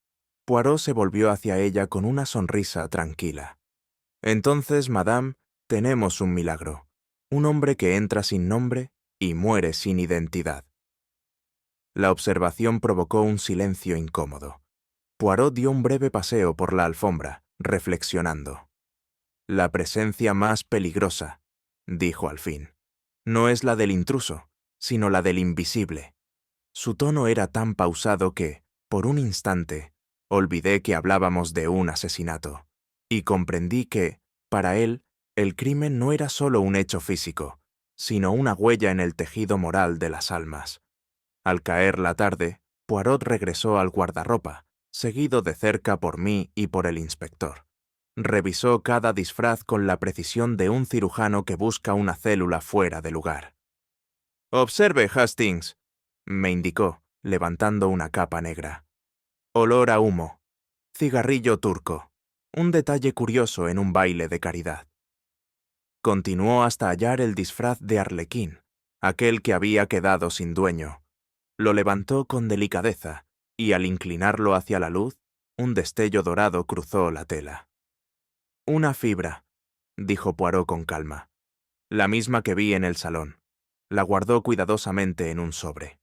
Poirot se volvió hacia ella con una sonrisa tranquila. «Entonces, madame, tenemos un milagro. Un hombre que entra sin nombre y muere sin identidad». La observación provocó un silencio incómodo. Poirot dio un breve paseo por la alfombra, reflexionando. «La presencia más peligrosa», dijo al fin, «no es la del intruso, sino la del invisible». Su tono era tan pausado que, por un instante, olvidé que hablábamos de un asesinato, y comprendí que, para él, el crimen no era solo un hecho físico, sino una huella en el tejido moral de las almas. Al caer la tarde, Poirot regresó al guardarropa, seguido de cerca por mí y por el inspector. Revisó cada disfraz con la precisión de un cirujano que busca una célula fuera de lugar. «Observe, Hastings», me indicó, levantando una capa negra. «Olor a humo». Cigarrillo turco. Un detalle curioso en un baile de caridad. Continuó hasta hallar el disfraz de arlequín, aquel que había quedado sin dueño. Lo levantó con delicadeza, y al inclinarlo hacia la luz, un destello dorado cruzó la tela. «Una fibra», dijo Poirot con calma. «La misma que vi en el salón». La guardó cuidadosamente en un sobre.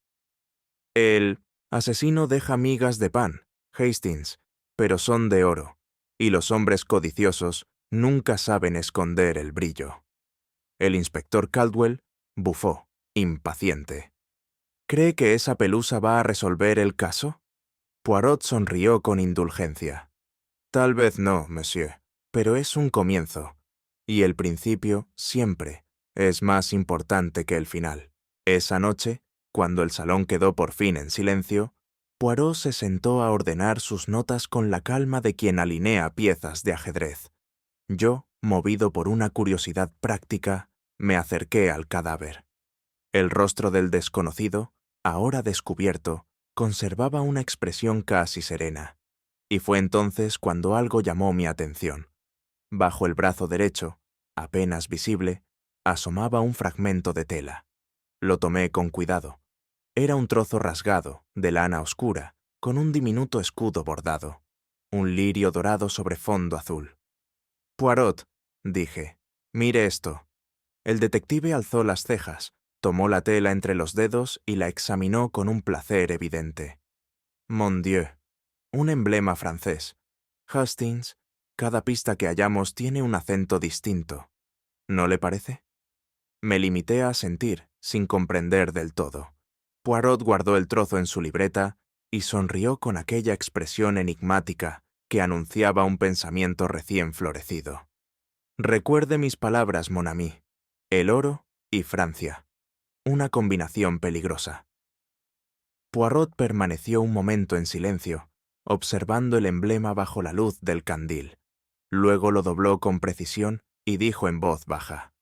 «El asesino deja migas de pan, Hastings, pero son de oro, y los hombres codiciosos nunca saben esconder el brillo». El inspector Caldwell bufó, impaciente. «¿Cree que esa pelusa va a resolver el caso?» Poirot sonrió con indulgencia. «Tal vez no, monsieur, pero es un comienzo, y el principio, siempre, es más importante que el final». Esa noche, cuando el salón quedó por fin en silencio, Poirot se sentó a ordenar sus notas con la calma de quien alinea piezas de ajedrez. Yo, movido por una curiosidad práctica, me acerqué al cadáver. El rostro del desconocido, ahora descubierto, conservaba una expresión casi serena. Y fue entonces cuando algo llamó mi atención. Bajo el brazo derecho, apenas visible, asomaba un fragmento de tela. Lo tomé con cuidado. Era un trozo rasgado, de lana oscura, con un diminuto escudo bordado. Un lirio dorado sobre fondo azul. «Poirot», dije, «mire esto». El detective alzó las cejas, tomó la tela entre los dedos y la examinó con un placer evidente. «Mon Dieu», un emblema francés. Hastings, cada pista que hallamos tiene un acento distinto. ¿No le parece? Me limité a asentir, sin comprender del todo. Poirot guardó el trozo en su libreta y sonrió con aquella expresión enigmática que anunciaba un pensamiento recién florecido. «Recuerde mis palabras, mon ami. El oro y Francia. Una combinación peligrosa». Poirot permaneció un momento en silencio, observando el emblema bajo la luz del candil. Luego lo dobló con precisión y dijo en voz baja: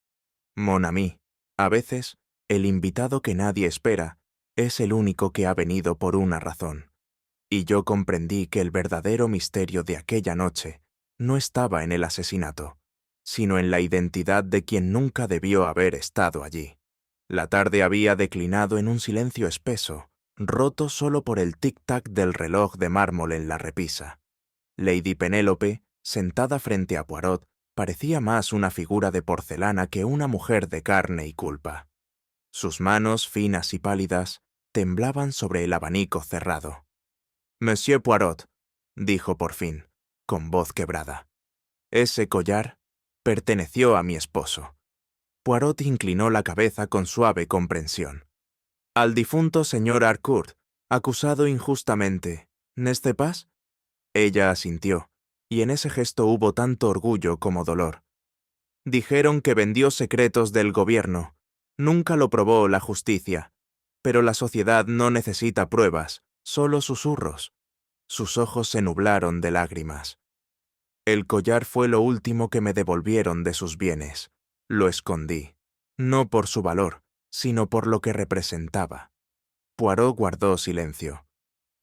«Mon ami, a veces, el invitado que nadie espera es el único que ha venido por una razón». Y yo comprendí que el verdadero misterio de aquella noche no estaba en el asesinato, sino en la identidad de quien nunca debió haber estado allí. La tarde había declinado en un silencio espeso, roto solo por el tic-tac del reloj de mármol en la repisa. Lady Penélope, sentada frente a Poirot, parecía más una figura de porcelana que una mujer de carne y culpa. Sus manos, finas y pálidas, temblaban sobre el abanico cerrado. «Monsieur Poirot», dijo por fin, con voz quebrada, «ese collar perteneció a mi esposo». Poirot inclinó la cabeza con suave comprensión. «Al difunto señor Harcourt, acusado injustamente, ¿n'est-ce pas?» Ella asintió, y en ese gesto hubo tanto orgullo como dolor. «Dijeron que vendió secretos del gobierno. Nunca lo probó la justicia. Pero la sociedad no necesita pruebas, solo susurros». Sus ojos se nublaron de lágrimas. «El collar fue lo último que me devolvieron de sus bienes. Lo escondí, no por su valor, sino por lo que representaba». Poirot guardó silencio.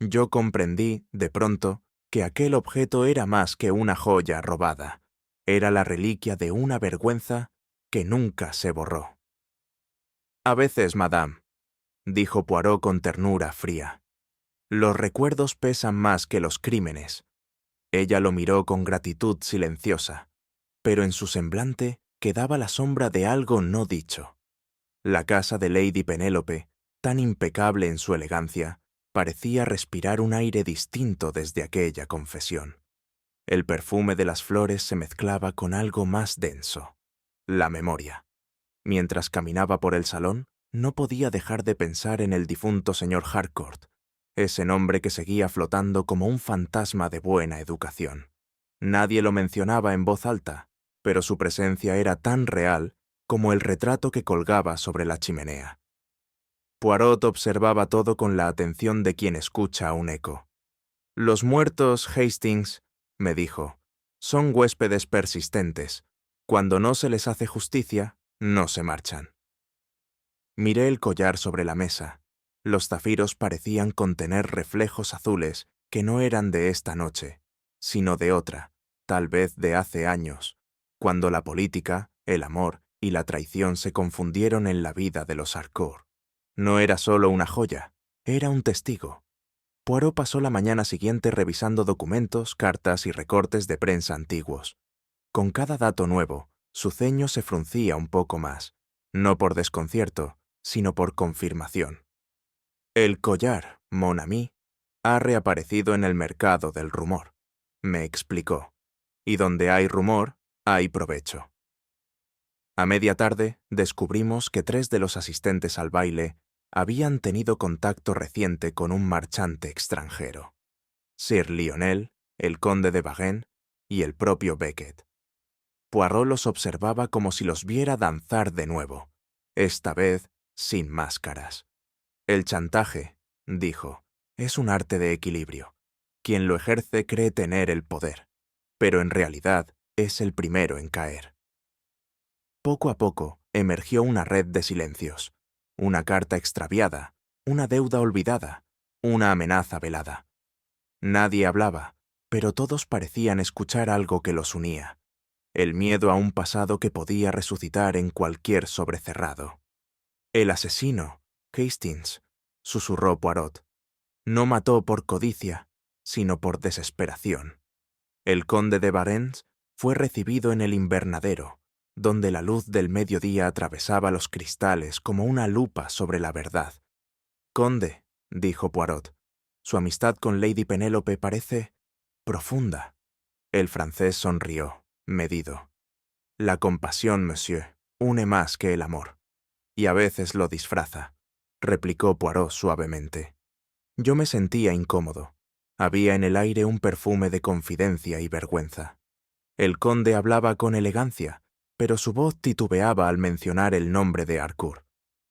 Yo comprendí, de pronto, que aquel objeto era más que una joya robada. Era la reliquia de una vergüenza que nunca se borró. «A veces, madame», dijo Poirot con ternura fría, «los recuerdos pesan más que los crímenes». Ella lo miró con gratitud silenciosa, pero en su semblante quedaba la sombra de algo no dicho. La casa de Lady Penélope, tan impecable en su elegancia, parecía respirar un aire distinto desde aquella confesión. El perfume de las flores se mezclaba con algo más denso, la memoria. Mientras caminaba por el salón, no podía dejar de pensar en el difunto señor Harcourt, ese nombre que seguía flotando como un fantasma de buena educación. Nadie lo mencionaba en voz alta, pero su presencia era tan real como el retrato que colgaba sobre la chimenea. Poirot observaba todo con la atención de quien escucha un eco. «Los muertos, Hastings», me dijo, «son huéspedes persistentes. Cuando no se les hace justicia, no se marchan». Miré el collar sobre la mesa. Los zafiros parecían contener reflejos azules que no eran de esta noche, sino de otra, tal vez de hace años, cuando la política, el amor y la traición se confundieron en la vida de los Harcourt. No era solo una joya, era un testigo. Poirot pasó la mañana siguiente revisando documentos, cartas y recortes de prensa antiguos. Con cada dato nuevo, su ceño se fruncía un poco más, no por desconcierto, sino por confirmación. El collar, mon ami, ha reaparecido en el mercado del rumor, me explicó. Y donde hay rumor, hay provecho. A media tarde, descubrimos que 3 de los asistentes al baile habían tenido contacto reciente con un marchante extranjero. Sir Lionel, el conde de Varennes y el propio Beckett. Poirot los observaba como si los viera danzar de nuevo, esta vez sin máscaras. El chantaje, dijo, es un arte de equilibrio. Quien lo ejerce cree tener el poder, pero en realidad es el primero en caer. Poco a poco emergió una red de silencios, una carta extraviada, una deuda olvidada, una amenaza velada. Nadie hablaba, pero todos parecían escuchar algo que los unía, el miedo a un pasado que podía resucitar en cualquier sobrecerrado. El asesino, Hastings, susurró Poirot, no mató por codicia, sino por desesperación. El conde de Varennes fue recibido en el invernadero, donde la luz del mediodía atravesaba los cristales como una lupa sobre la verdad. Conde, dijo Poirot, su amistad con Lady Penélope parece profunda. El francés sonrió, medido. La compasión, monsieur, une más que el amor. Y a veces lo disfraza, replicó Poirot suavemente. Yo me sentía incómodo. Había en el aire un perfume de confidencia y vergüenza. El conde hablaba con elegancia, pero su voz titubeaba al mencionar el nombre de Harcourt.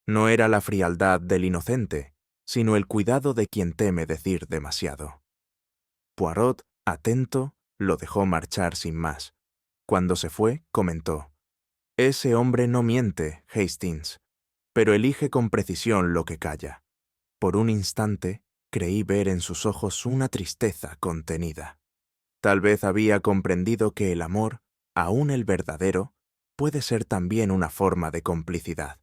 No era la frialdad del inocente, sino el cuidado de quien teme decir demasiado. Poirot, atento, lo dejó marchar sin más. Cuando se fue, comentó: «Ese hombre no miente, Hastings, pero elige con precisión lo que calla». Por un instante, creí ver en sus ojos una tristeza contenida. Tal vez había comprendido que el amor, aún el verdadero, puede ser también una forma de complicidad.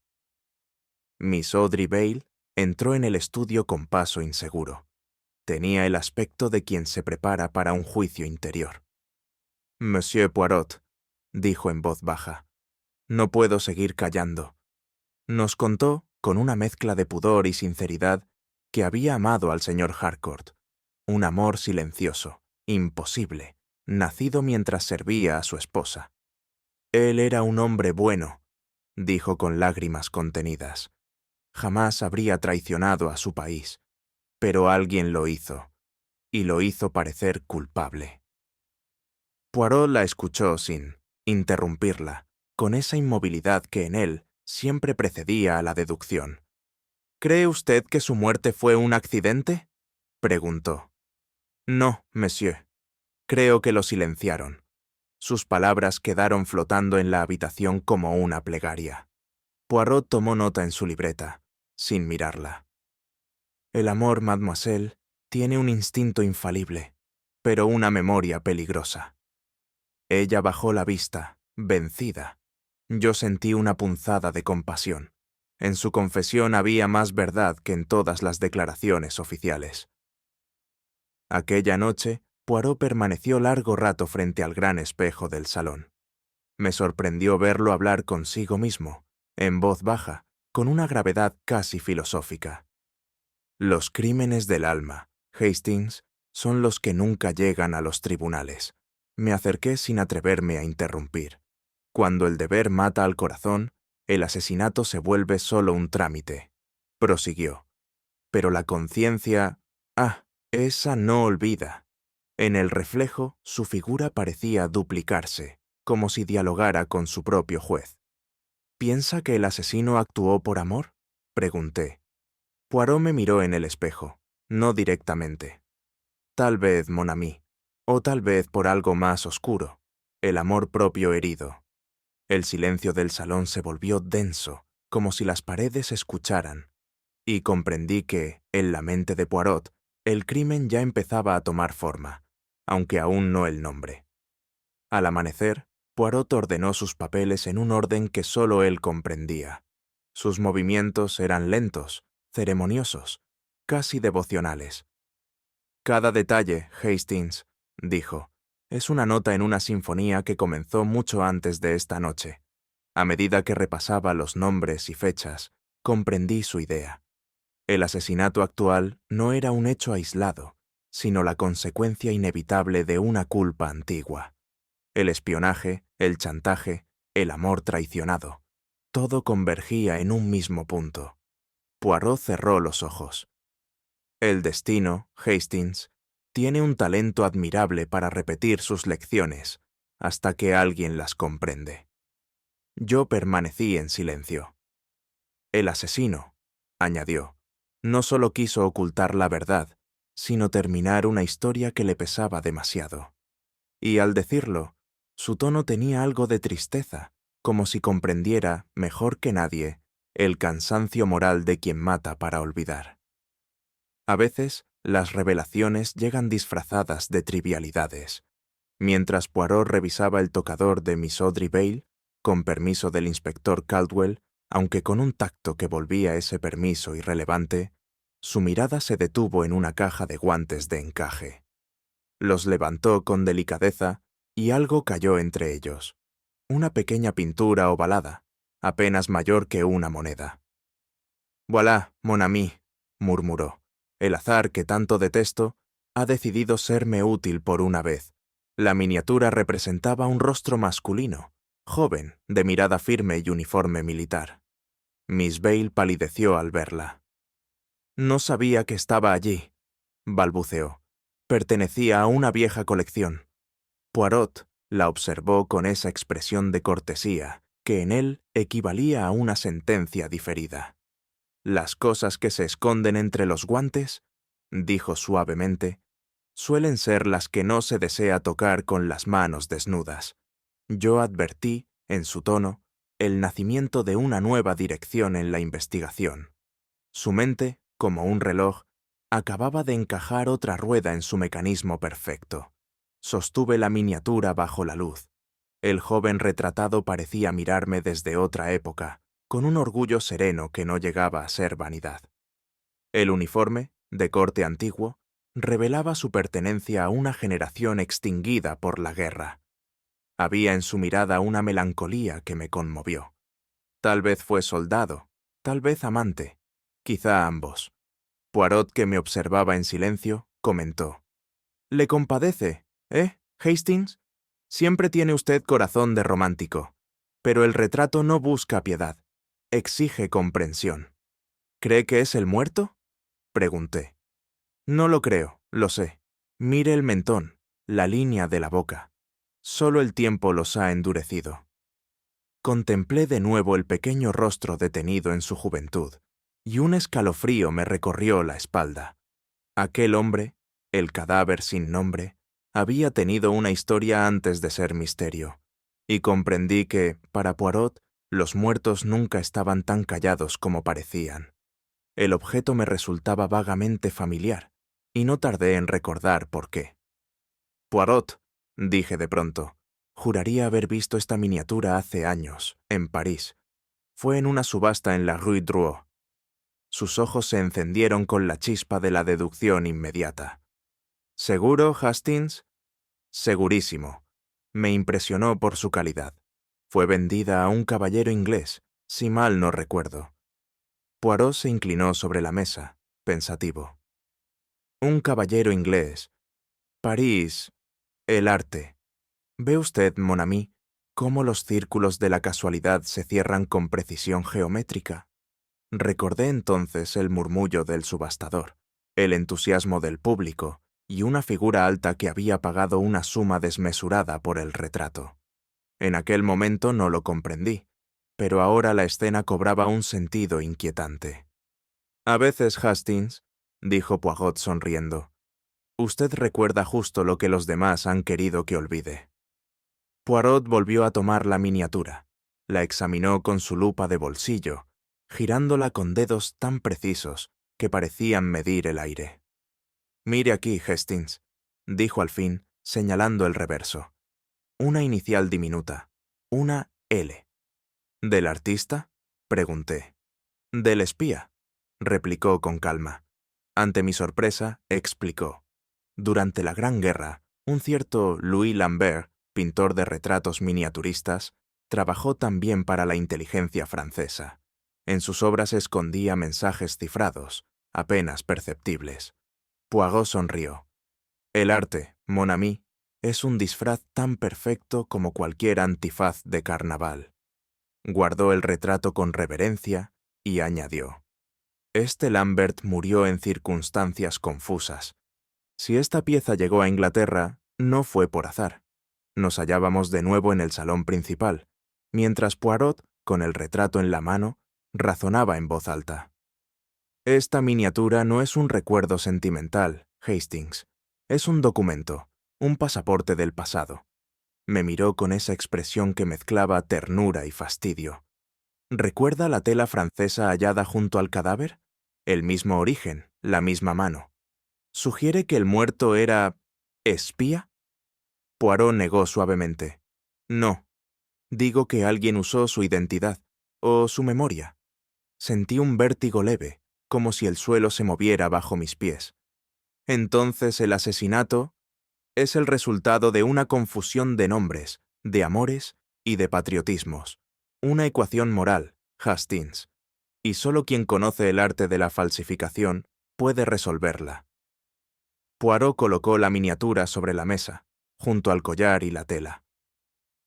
Miss Audrey Vail entró en el estudio con paso inseguro. Tenía el aspecto de quien se prepara para un juicio interior. «Monsieur Poirot», dijo en voz baja, «no puedo seguir callando». Nos contó, con una mezcla de pudor y sinceridad, que había amado al señor Harcourt, un amor silencioso, imposible, nacido mientras servía a su esposa. Él era un hombre bueno, dijo con lágrimas contenidas. Jamás habría traicionado a su país, pero alguien lo hizo, y lo hizo parecer culpable. Poirot la escuchó sin interrumpirla, con esa inmovilidad que en él siempre precedía a la deducción. «¿Cree usted que su muerte fue un accidente?», preguntó. «No, monsieur. Creo que lo silenciaron». Sus palabras quedaron flotando en la habitación como una plegaria. Poirot tomó nota en su libreta, sin mirarla. «El amor, mademoiselle, tiene un instinto infalible, pero una memoria peligrosa». Ella bajó la vista, vencida. Yo sentí una punzada de compasión. En su confesión había más verdad que en todas las declaraciones oficiales. Aquella noche, Poirot permaneció largo rato frente al gran espejo del salón. Me sorprendió verlo hablar consigo mismo, en voz baja, con una gravedad casi filosófica. Los crímenes del alma, Hastings, son los que nunca llegan a los tribunales. Me acerqué sin atreverme a interrumpir. Cuando el deber mata al corazón, el asesinato se vuelve solo un trámite. Prosiguió. Pero la conciencia, esa no olvida. En el reflejo, su figura parecía duplicarse, como si dialogara con su propio juez. ¿Piensa que el asesino actuó por amor?, pregunté. Poirot me miró en el espejo, no directamente. Tal vez, mon ami, o tal vez por algo más oscuro, el amor propio herido. El silencio del salón se volvió denso, como si las paredes escucharan, y comprendí que, en la mente de Poirot, el crimen ya empezaba a tomar forma, aunque aún no el nombre. Al amanecer, Poirot ordenó sus papeles en un orden que solo él comprendía. Sus movimientos eran lentos, ceremoniosos, casi devocionales. Cada detalle, Hastings, dijo, es una nota en una sinfonía que comenzó mucho antes de esta noche. A medida que repasaba los nombres y fechas, comprendí su idea. El asesinato actual no era un hecho aislado, sino la consecuencia inevitable de una culpa antigua. El espionaje, el chantaje, el amor traicionado, todo convergía en un mismo punto. Poirot cerró los ojos. El destino, Hastings, tiene un talento admirable para repetir sus lecciones hasta que alguien las comprende. Yo permanecí en silencio. El asesino, añadió, no solo quiso ocultar la verdad, sino terminar una historia que le pesaba demasiado. Y al decirlo, su tono tenía algo de tristeza, como si comprendiera, mejor que nadie, el cansancio moral de quien mata para olvidar. A veces, las revelaciones llegan disfrazadas de trivialidades. Mientras Poirot revisaba el tocador de Miss Audrey Vale, con permiso del inspector Caldwell, aunque con un tacto que volvía ese permiso irrelevante, su mirada se detuvo en una caja de guantes de encaje. Los levantó con delicadeza y algo cayó entre ellos. Una pequeña pintura ovalada, apenas mayor que una moneda. «Voilà, mon ami», murmuró. «El azar que tanto detesto ha decidido serme útil por una vez». La miniatura representaba un rostro masculino, joven, de mirada firme y uniforme militar. Miss Vale palideció al verla. «No sabía que estaba allí», balbuceó. «Pertenecía a una vieja colección». Poirot la observó con esa expresión de cortesía que en él equivalía a una sentencia diferida. «Las cosas que se esconden entre los guantes», dijo suavemente, «suelen ser las que no se desea tocar con las manos desnudas». Yo advertí, en su tono, el nacimiento de una nueva dirección en la investigación. Su mente, como un reloj, acababa de encajar otra rueda en su mecanismo perfecto. Sostuve la miniatura bajo la luz. El joven retratado parecía mirarme desde otra época, con un orgullo sereno que no llegaba a ser vanidad. El uniforme, de corte antiguo, revelaba su pertenencia a una generación extinguida por la guerra. Había en su mirada una melancolía que me conmovió. Tal vez fue soldado, tal vez amante, quizá ambos. Poirot, que me observaba en silencio, comentó: «Le compadece, Hastings? Siempre tiene usted corazón de romántico, pero el retrato no busca piedad, exige comprensión». «¿Cree que es el muerto?», pregunté. «No lo creo, lo sé. Mire el mentón, la línea de la boca. Solo el tiempo los ha endurecido». Contemplé de nuevo el pequeño rostro detenido en su juventud, y un escalofrío me recorrió la espalda. Aquel hombre, el cadáver sin nombre, había tenido una historia antes de ser misterio, y comprendí que, para Poirot, los muertos nunca estaban tan callados como parecían. El objeto me resultaba vagamente familiar, y no tardé en recordar por qué. «Poirot», dije de pronto, «juraría haber visto esta miniatura hace años, en París. Fue en una subasta en la Rue Drouot». Sus ojos se encendieron con la chispa de la deducción inmediata. «¿Seguro, Hastings?» «Segurísimo». Me impresionó por su calidad. Fue vendida a un caballero inglés, si mal no recuerdo. Poirot se inclinó sobre la mesa, pensativo. «Un caballero inglés. París. El arte. ¿Ve usted, mon ami, cómo los círculos de la casualidad se cierran con precisión geométrica?» Recordé entonces el murmullo del subastador, el entusiasmo del público y una figura alta que había pagado una suma desmesurada por el retrato. En aquel momento no lo comprendí, pero ahora la escena cobraba un sentido inquietante. «A veces, Hastings», dijo Poirot sonriendo, «usted recuerda justo lo que los demás han querido que olvide». Poirot volvió a tomar la miniatura, la examinó con su lupa de bolsillo, girándola con dedos tan precisos que parecían medir el aire. «Mire aquí, Hastings», dijo al fin, señalando el reverso. Una inicial diminuta, una L. ¿Del artista?, pregunté. Del espía, replicó con calma. Ante mi sorpresa, explicó. Durante la Gran Guerra, un cierto Louis Lambert, pintor de retratos miniaturistas, trabajó también para la inteligencia francesa. En sus obras escondía mensajes cifrados, apenas perceptibles. Poirot sonrió. El arte, mon ami, es un disfraz tan perfecto como cualquier antifaz de carnaval. Guardó el retrato con reverencia y añadió. Este Lambert murió en circunstancias confusas. Si esta pieza llegó a Inglaterra, no fue por azar. Nos hallábamos de nuevo en el salón principal, mientras Poirot, con el retrato en la mano, razonaba en voz alta. Esta miniatura no es un recuerdo sentimental, Hastings. Es un documento, un pasaporte del pasado. Me miró con esa expresión que mezclaba ternura y fastidio. ¿Recuerda la tela francesa hallada junto al cadáver? El mismo origen, la misma mano. ¿Sugiere que el muerto era espía? Poirot negó suavemente. No. Digo que alguien usó su identidad, o su memoria. Sentí un vértigo leve, como si el suelo se moviera bajo mis pies. Entonces el asesinato es el resultado de una confusión de nombres, de amores y de patriotismos. Una ecuación moral, Hastings. Y solo quien conoce el arte de la falsificación puede resolverla. Poirot colocó la miniatura sobre la mesa, junto al collar y la tela.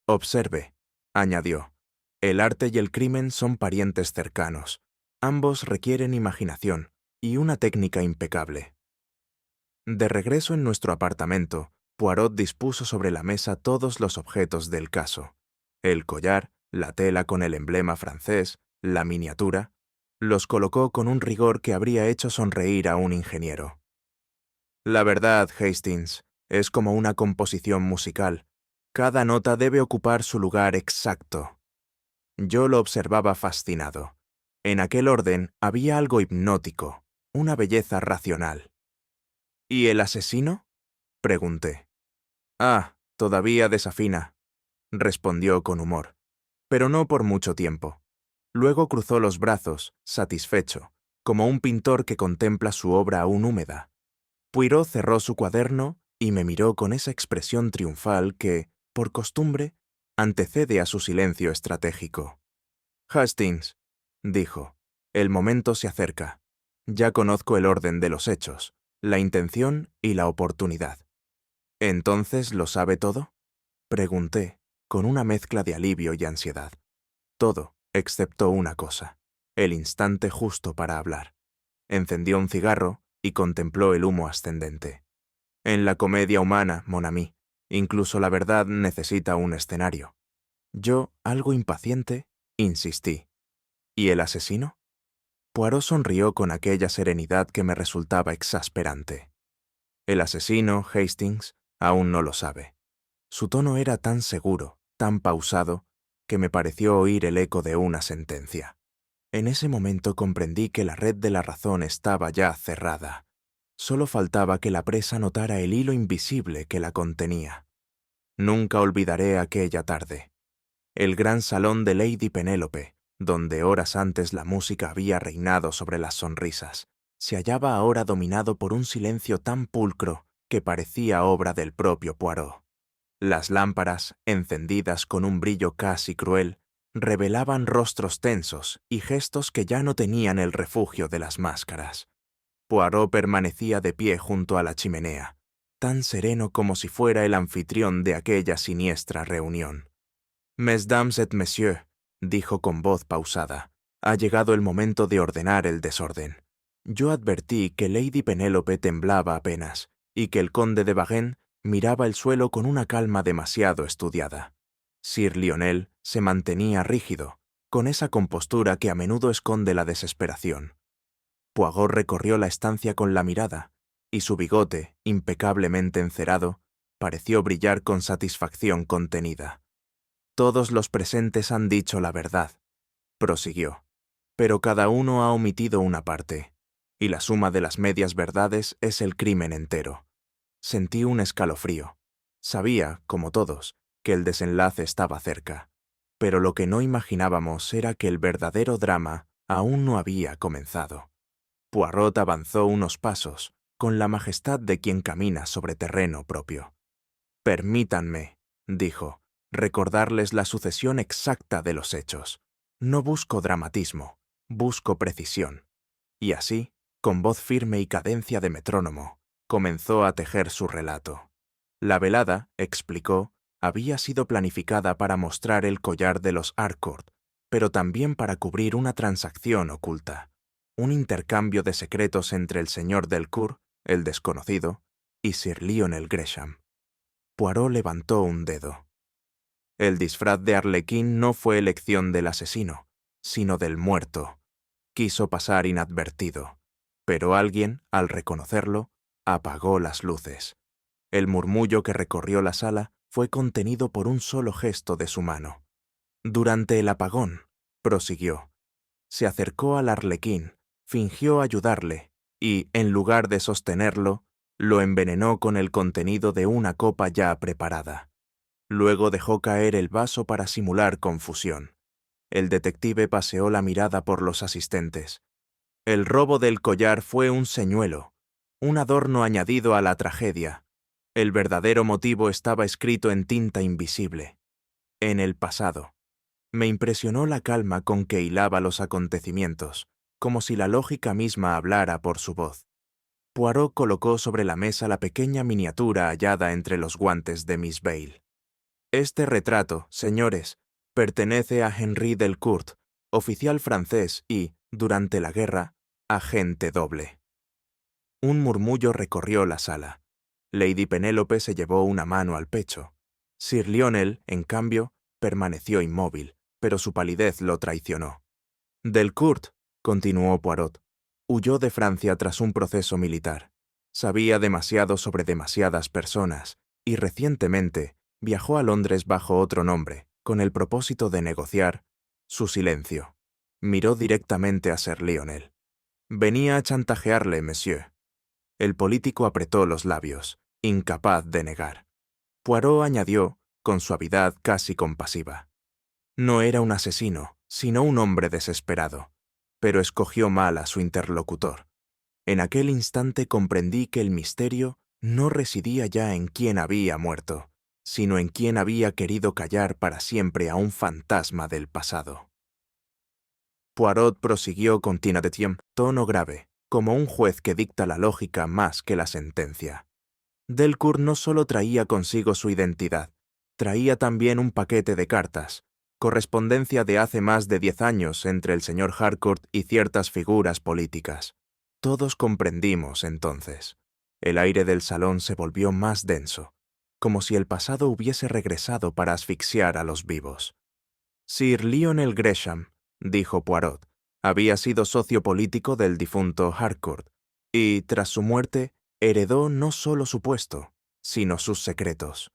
Observe, añadió, el arte y el crimen son parientes cercanos. Ambos requieren imaginación y una técnica impecable. De regreso en nuestro apartamento, Poirot dispuso sobre la mesa todos los objetos del caso. El collar, la tela con el emblema francés, la miniatura. Los colocó con un rigor que habría hecho sonreír a un ingeniero. La verdad, Hastings, es como una composición musical. Cada nota debe ocupar su lugar exacto. Yo lo observaba fascinado. En aquel orden había algo hipnótico, una belleza racional. ¿Y el asesino?, pregunté. Ah, todavía desafina, respondió con humor, pero no por mucho tiempo. Luego cruzó los brazos, satisfecho, como un pintor que contempla su obra aún húmeda. Poirot cerró su cuaderno y me miró con esa expresión triunfal que, por costumbre, antecede a su silencio estratégico. Hastings, dijo, el momento se acerca. Ya conozco el orden de los hechos, la intención y la oportunidad. ¿Entonces lo sabe todo?, pregunté, con una mezcla de alivio y ansiedad. Todo, excepto una cosa, el instante justo para hablar. Encendió un cigarro y contempló el humo ascendente. En la comedia humana, mon ami, incluso la verdad necesita un escenario. Yo, algo impaciente, insistí. ¿Y el asesino? Poirot sonrió con aquella serenidad que me resultaba exasperante. El asesino, Hastings, aún no lo sabe. Su tono era tan seguro, tan pausado, que me pareció oír el eco de una sentencia. En ese momento comprendí que la red de la razón estaba ya cerrada. Solo faltaba que la presa notara el hilo invisible que la contenía. Nunca olvidaré aquella tarde. El gran salón de Lady Penélope, donde horas antes la música había reinado sobre las sonrisas, se hallaba ahora dominado por un silencio tan pulcro que parecía obra del propio Poirot. Las lámparas, encendidas con un brillo casi cruel, revelaban rostros tensos y gestos que ya no tenían el refugio de las máscaras. Poirot permanecía de pie junto a la chimenea, tan sereno como si fuera el anfitrión de aquella siniestra reunión. «Mesdames et messieurs», dijo con voz pausada, «ha llegado el momento de ordenar el desorden». Yo advertí que Lady Penélope temblaba apenas y que el conde de Varenne miraba el suelo con una calma demasiado estudiada. Sir Lionel se mantenía rígido, con esa compostura que a menudo esconde la desesperación. Poirot recorrió la estancia con la mirada, y su bigote, impecablemente encerado, pareció brillar con satisfacción contenida. «Todos los presentes han dicho la verdad», prosiguió, «pero cada uno ha omitido una parte, y la suma de las medias verdades es el crimen entero». Sentí un escalofrío. Sabía, como todos, que el desenlace estaba cerca, pero lo que no imaginábamos era que el verdadero drama aún no había comenzado. Poirot avanzó unos pasos, con la majestad de quien camina sobre terreno propio. «Permítanme», dijo, «recordarles la sucesión exacta de los hechos. No busco dramatismo, busco precisión». Y así, con voz firme y cadencia de metrónomo, comenzó a tejer su relato. La velada, explicó, había sido planificada para mostrar el collar de los Harcourt, pero también para cubrir una transacción oculta, un intercambio de secretos entre el señor Delcourt, el desconocido, y Sir Lionel Gresham. Poirot levantó un dedo. El disfraz de arlequín no fue elección del asesino, sino del muerto. Quiso pasar inadvertido, pero alguien, al reconocerlo, apagó las luces. El murmullo que recorrió la sala fue contenido por un solo gesto de su mano. Durante el apagón, prosiguió, se acercó al arlequín, fingió ayudarle y, en lugar de sostenerlo, lo envenenó con el contenido de una copa ya preparada. Luego dejó caer el vaso para simular confusión. El detective paseó la mirada por los asistentes. El robo del collar fue un señuelo, un adorno añadido a la tragedia. El verdadero motivo estaba escrito en tinta invisible. En el pasado. Me impresionó la calma con que hilaba los acontecimientos, como si la lógica misma hablara por su voz. Poirot colocó sobre la mesa la pequeña miniatura hallada entre los guantes de Miss Bale. Este retrato, señores, pertenece a Henri Delcourt, oficial francés y, durante la guerra, agente doble. Un murmullo recorrió la sala. Lady Penélope se llevó una mano al pecho. Sir Lionel, en cambio, permaneció inmóvil, pero su palidez lo traicionó. Delcourt, continuó Poirot, huyó de Francia tras un proceso militar. Sabía demasiado sobre demasiadas personas, y recientemente viajó a Londres bajo otro nombre, con el propósito de negociar su silencio. Miró directamente a Sir Lionel. Venía a chantajearle, monsieur. El político apretó los labios, incapaz de negar. Poirot añadió, con suavidad casi compasiva. No era un asesino, sino un hombre desesperado, pero escogió mal a su interlocutor. En aquel instante comprendí que el misterio no residía ya en quién había muerto, sino en quién había querido callar para siempre a un fantasma del pasado. Poirot prosiguió con Thénardier, tono grave, como un juez que dicta la lógica más que la sentencia. Delcourt no solo traía consigo su identidad, traía también un paquete de cartas, correspondencia de hace más de 10 años entre el señor Harcourt y ciertas figuras políticas. Todos comprendimos entonces. El aire del salón se volvió más denso, como si el pasado hubiese regresado para asfixiar a los vivos. Sir Lionel Gresham, dijo Poirot, había sido socio político del difunto Harcourt, y, tras su muerte, heredó no solo su puesto, sino sus secretos.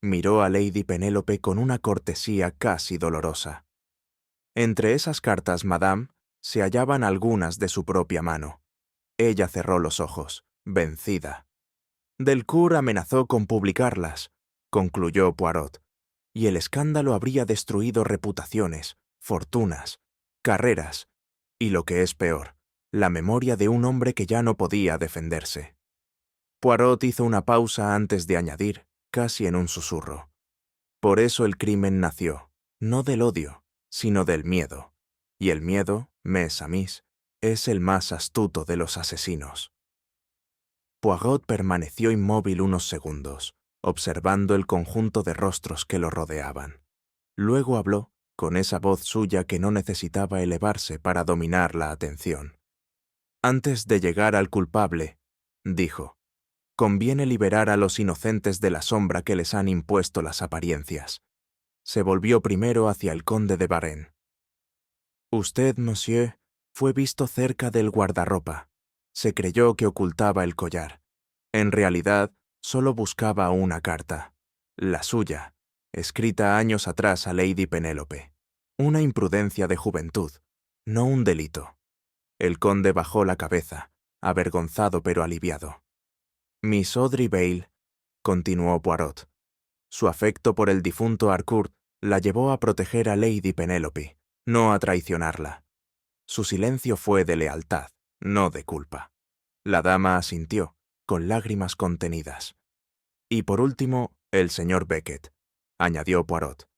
Miró a Lady Penélope con una cortesía casi dolorosa. Entre esas cartas, madame, se hallaban algunas de su propia mano. Ella cerró los ojos, vencida. Delcourt amenazó con publicarlas, concluyó Poirot, y el escándalo habría destruido reputaciones, fortunas, carreras, y lo que es peor, la memoria de un hombre que ya no podía defenderse. Poirot hizo una pausa antes de añadir, casi en un susurro. Por eso el crimen nació, no del odio, sino del miedo. Y el miedo, mes amis, es el más astuto de los asesinos. Poirot permaneció inmóvil unos segundos, observando el conjunto de rostros que lo rodeaban. Luego habló, con esa voz suya que no necesitaba elevarse para dominar la atención. Antes de llegar al culpable, dijo, conviene liberar a los inocentes de la sombra que les han impuesto las apariencias. Se volvió primero hacia el conde de Varenne. Usted, monsieur, fue visto cerca del guardarropa. Se creyó que ocultaba el collar. En realidad, solo buscaba una carta, la suya, escrita años atrás a Lady Penélope. Una imprudencia de juventud, no un delito. El conde bajó la cabeza, avergonzado pero aliviado. Miss Audrey Bale, continuó Poirot. Su afecto por el difunto Harcourt la llevó a proteger a Lady Penélope, no a traicionarla. Su silencio fue de lealtad, no de culpa. La dama asintió, con lágrimas contenidas. Y por último, el señor Beckett, añadió Poirot.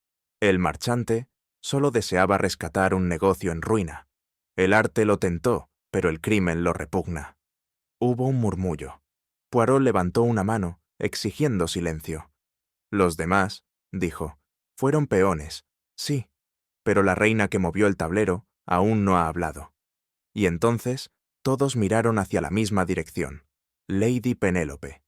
El marchante solo deseaba rescatar un negocio en ruina. El arte lo tentó, pero el crimen lo repugna. Hubo un murmullo. Poirot levantó una mano, exigiendo silencio. Los demás, dijo, fueron peones, sí, pero la reina que movió el tablero aún no ha hablado. Y entonces todos miraron hacia la misma dirección. Lady Penélope.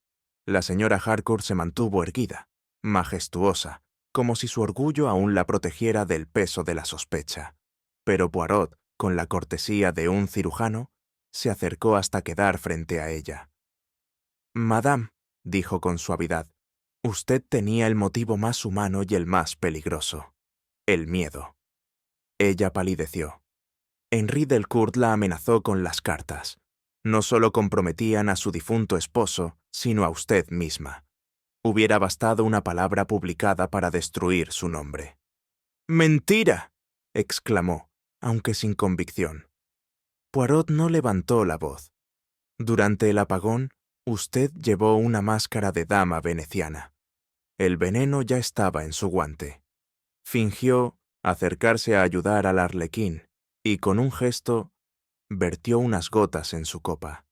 La señora Harcourt se mantuvo erguida, majestuosa, como si su orgullo aún la protegiera del peso de la sospecha. Pero Poirot, con la cortesía de un cirujano, se acercó hasta quedar frente a ella. «Madame», dijo con suavidad, «usted tenía el motivo más humano y el más peligroso, el miedo». Ella palideció. Henri Delcourt la amenazó con las cartas. No solo comprometían a su difunto esposo, sino a usted misma. Hubiera bastado una palabra publicada para destruir su nombre. «¡Mentira!», exclamó, aunque sin convicción. Poirot no levantó la voz. «Durante el apagón, usted llevó una máscara de dama veneciana. El veneno ya estaba en su guante. Fingió acercarse a ayudar al arlequín y con un gesto vertió unas gotas en su copa.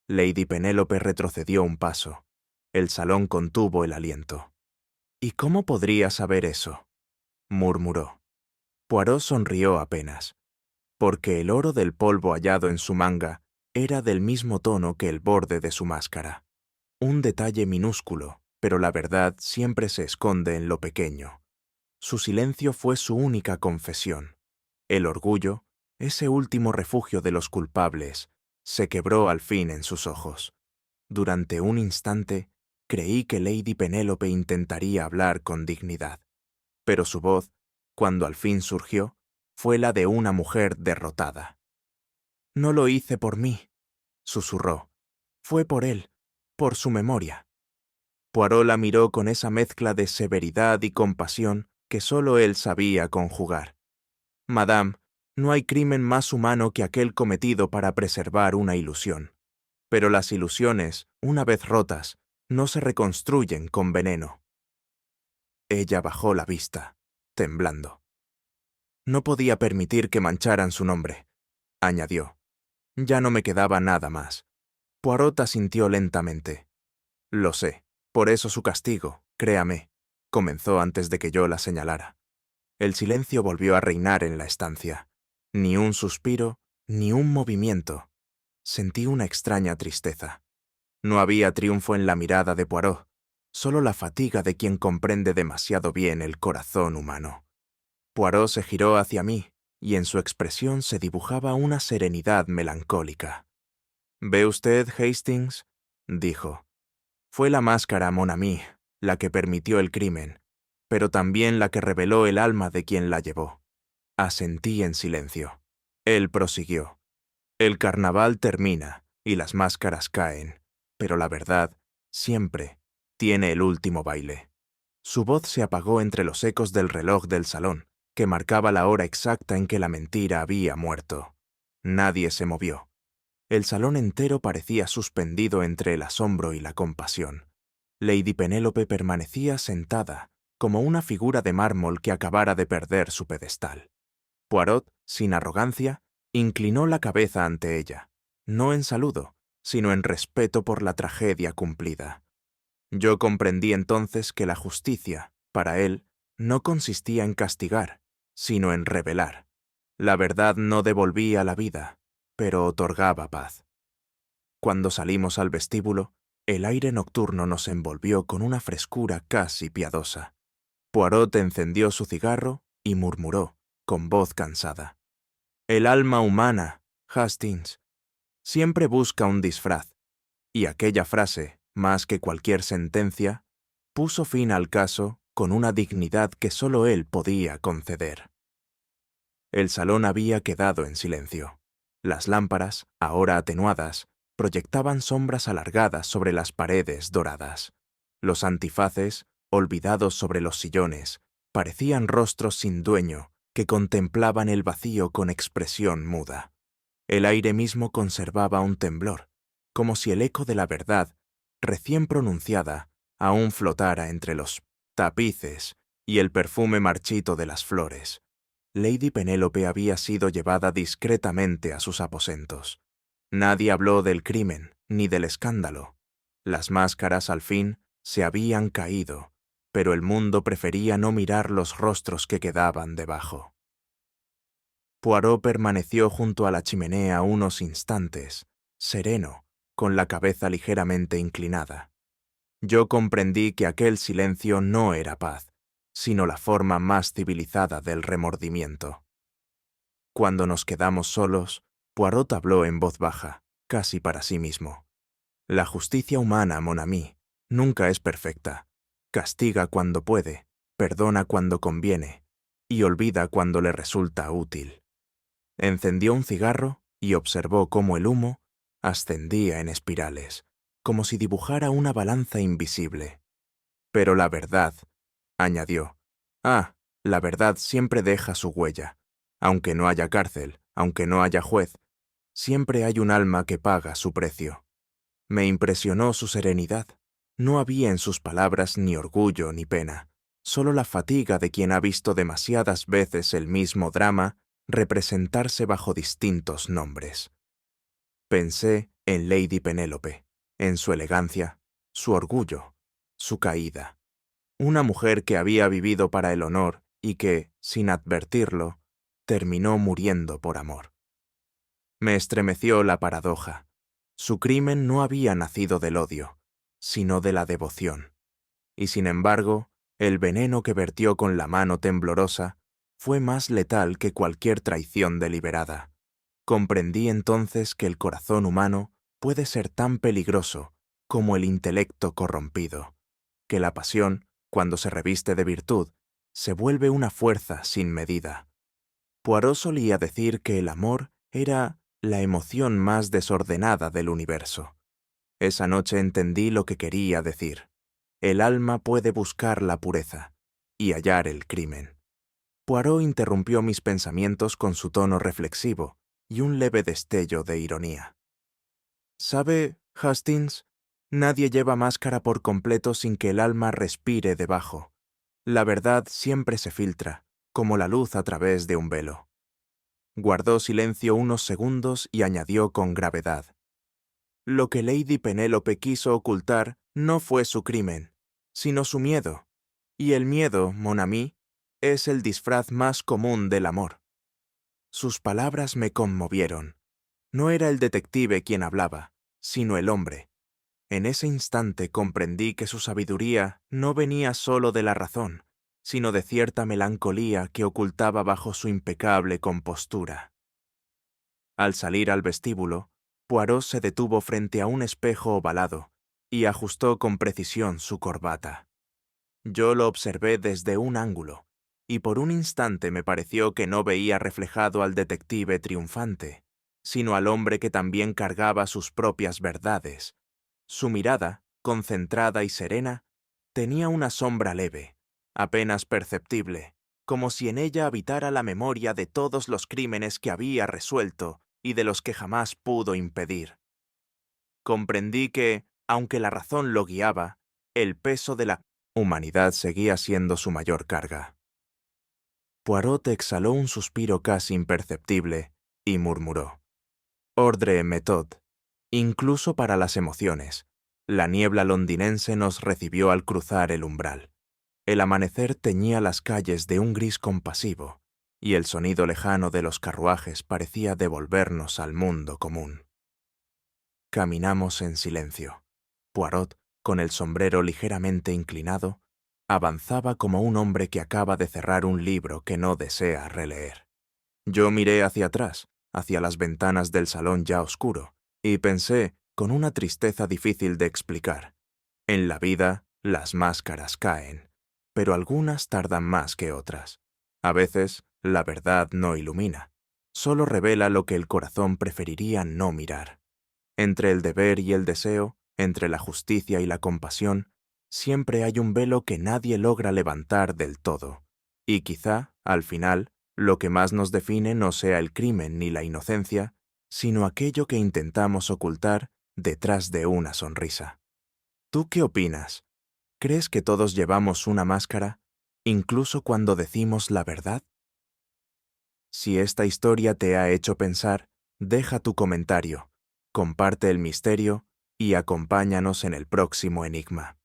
Lady Penélope retrocedió un paso. El salón contuvo el aliento. «¿Y cómo podría saber eso?», murmuró. Poirot sonrió apenas, porque el oro del polvo hallado en su manga era del mismo tono que el borde de su máscara. Un detalle minúsculo, pero la verdad siempre se esconde en lo pequeño. Su silencio fue su única confesión. El orgullo, ese último refugio de los culpables, se quebró al fin en sus ojos. Durante un instante, creí que Lady Penélope intentaría hablar con dignidad, pero su voz, cuando al fin surgió, fue la de una mujer derrotada. «No lo hice por mí», susurró. «Fue por él, por su memoria». Poirot la miró con esa mezcla de severidad y compasión que solo él sabía conjugar. «Madame, no hay crimen más humano que aquel cometido para preservar una ilusión. Pero las ilusiones, una vez rotas, no se reconstruyen con veneno». Ella bajó la vista, temblando. «No podía permitir que mancharan su nombre», añadió. «Ya no me quedaba nada más». Poirot asintió lentamente. «Lo sé, por eso su castigo, créame», comenzó antes de que yo la señalara. El silencio volvió a reinar en la estancia. Ni un suspiro, ni un movimiento. Sentí una extraña tristeza. No había triunfo en la mirada de Poirot, solo la fatiga de quien comprende demasiado bien el corazón humano. Poirot se giró hacia mí, y en su expresión se dibujaba una serenidad melancólica. «¿Ve usted, Hastings?», dijo. «Fue la máscara, mon ami, la que permitió el crimen, pero también la que reveló el alma de quien la llevó». Asentí en silencio. Él prosiguió. «El carnaval termina y las máscaras caen, pero la verdad, siempre, tiene el último baile». Su voz se apagó entre los ecos del reloj del salón, que marcaba la hora exacta en que la mentira había muerto. Nadie se movió. El salón entero parecía suspendido entre el asombro y la compasión. Lady Penélope permanecía sentada, como una figura de mármol que acabara de perder su pedestal. Poirot, sin arrogancia, inclinó la cabeza ante ella, no en saludo, sino en respeto por la tragedia cumplida. Yo comprendí entonces que la justicia, para él, no consistía en castigar, sino en revelar. La verdad no devolvía la vida, pero otorgaba paz. Cuando salimos al vestíbulo, el aire nocturno nos envolvió con una frescura casi piadosa. Poirot encendió su cigarro y murmuró, con voz cansada: «El alma humana, Hastings, siempre busca un disfraz». Y aquella frase, más que cualquier sentencia, puso fin al caso con una dignidad que solo él podía conceder. El salón había quedado en silencio. Las lámparas, ahora atenuadas, proyectaban sombras alargadas sobre las paredes doradas. Los antifaces, olvidados sobre los sillones, parecían rostros sin dueño que contemplaban el vacío con expresión muda. El aire mismo conservaba un temblor, como si el eco de la verdad, recién pronunciada, aún flotara entre los tapices y el perfume marchito de las flores. Lady Penélope había sido llevada discretamente a sus aposentos. Nadie habló del crimen ni del escándalo. Las máscaras, al fin, se habían caído, pero el mundo prefería no mirar los rostros que quedaban debajo. Poirot permaneció junto a la chimenea unos instantes, sereno, con la cabeza ligeramente inclinada. Yo comprendí que aquel silencio no era paz, sino la forma más civilizada del remordimiento. Cuando nos quedamos solos, Poirot habló en voz baja, casi para sí mismo. La justicia humana, mon ami, nunca es perfecta. Castiga cuando puede, perdona cuando conviene, y olvida cuando le resulta útil. Encendió un cigarro y observó cómo el humo ascendía en espirales, como si dibujara una balanza invisible. Pero la verdad, añadió. La verdad siempre deja su huella. Aunque no haya cárcel, aunque no haya juez, siempre hay un alma que paga su precio. Me impresionó su serenidad. No había en sus palabras ni orgullo ni pena, solo la fatiga de quien ha visto demasiadas veces el mismo drama representarse bajo distintos nombres. Pensé en Lady Penélope, en su elegancia, su orgullo, su caída. Una mujer que había vivido para el honor y que, sin advertirlo, terminó muriendo por amor. Me estremeció la paradoja. Su crimen no había nacido del odio, sino de la devoción. Y sin embargo, el veneno que vertió con la mano temblorosa fue más letal que cualquier traición deliberada. Comprendí entonces que el corazón humano puede ser tan peligroso como el intelecto corrompido, que la pasión, cuando se reviste de virtud, se vuelve una fuerza sin medida. Poirot solía decir que el amor era la emoción más desordenada del universo. Esa noche entendí lo que quería decir. El alma puede buscar la pureza y hallar el crimen. Poirot interrumpió mis pensamientos con su tono reflexivo y un leve destello de ironía. ¿Sabe, Hastings? Nadie lleva máscara por completo sin que el alma respire debajo. La verdad siempre se filtra, como la luz a través de un velo. Guardó silencio unos segundos y añadió con gravedad. Lo que Lady Penélope quiso ocultar no fue su crimen, sino su miedo. Y el miedo, mon ami, es el disfraz más común del amor. Sus palabras me conmovieron. No era el detective quien hablaba, sino el hombre. En ese instante comprendí que su sabiduría no venía solo de la razón, sino de cierta melancolía que ocultaba bajo su impecable compostura. Al salir al vestíbulo, Poirot se detuvo frente a un espejo ovalado y ajustó con precisión su corbata. Yo lo observé desde un ángulo, y por un instante me pareció que no veía reflejado al detective triunfante, sino al hombre que también cargaba sus propias verdades. Su mirada, concentrada y serena, tenía una sombra leve, apenas perceptible, como si en ella habitara la memoria de todos los crímenes que había resuelto y de los que jamás pudo impedir. Comprendí que, aunque la razón lo guiaba, el peso de la humanidad seguía siendo su mayor carga. Poirot exhaló un suspiro casi imperceptible y murmuró: «Ordre, méthode. Incluso para las emociones, la niebla londinense nos recibió al cruzar el umbral. El amanecer teñía las calles de un gris compasivo, y el sonido lejano de los carruajes parecía devolvernos al mundo común». Caminamos en silencio. Poirot, con el sombrero ligeramente inclinado, avanzaba como un hombre que acaba de cerrar un libro que no desea releer. Yo miré hacia atrás, hacia las ventanas del salón ya oscuro, y pensé, con una tristeza difícil de explicar: en la vida, las máscaras caen, pero algunas tardan más que otras. A veces, la verdad no ilumina, solo revela lo que el corazón preferiría no mirar. Entre el deber y el deseo, entre la justicia y la compasión, siempre hay un velo que nadie logra levantar del todo. Y quizá, al final, lo que más nos define no sea el crimen ni la inocencia, sino aquello que intentamos ocultar detrás de una sonrisa. ¿Tú qué opinas? ¿Crees que todos llevamos una máscara, incluso cuando decimos la verdad? Si esta historia te ha hecho pensar, deja tu comentario, comparte el misterio y acompáñanos en el próximo enigma.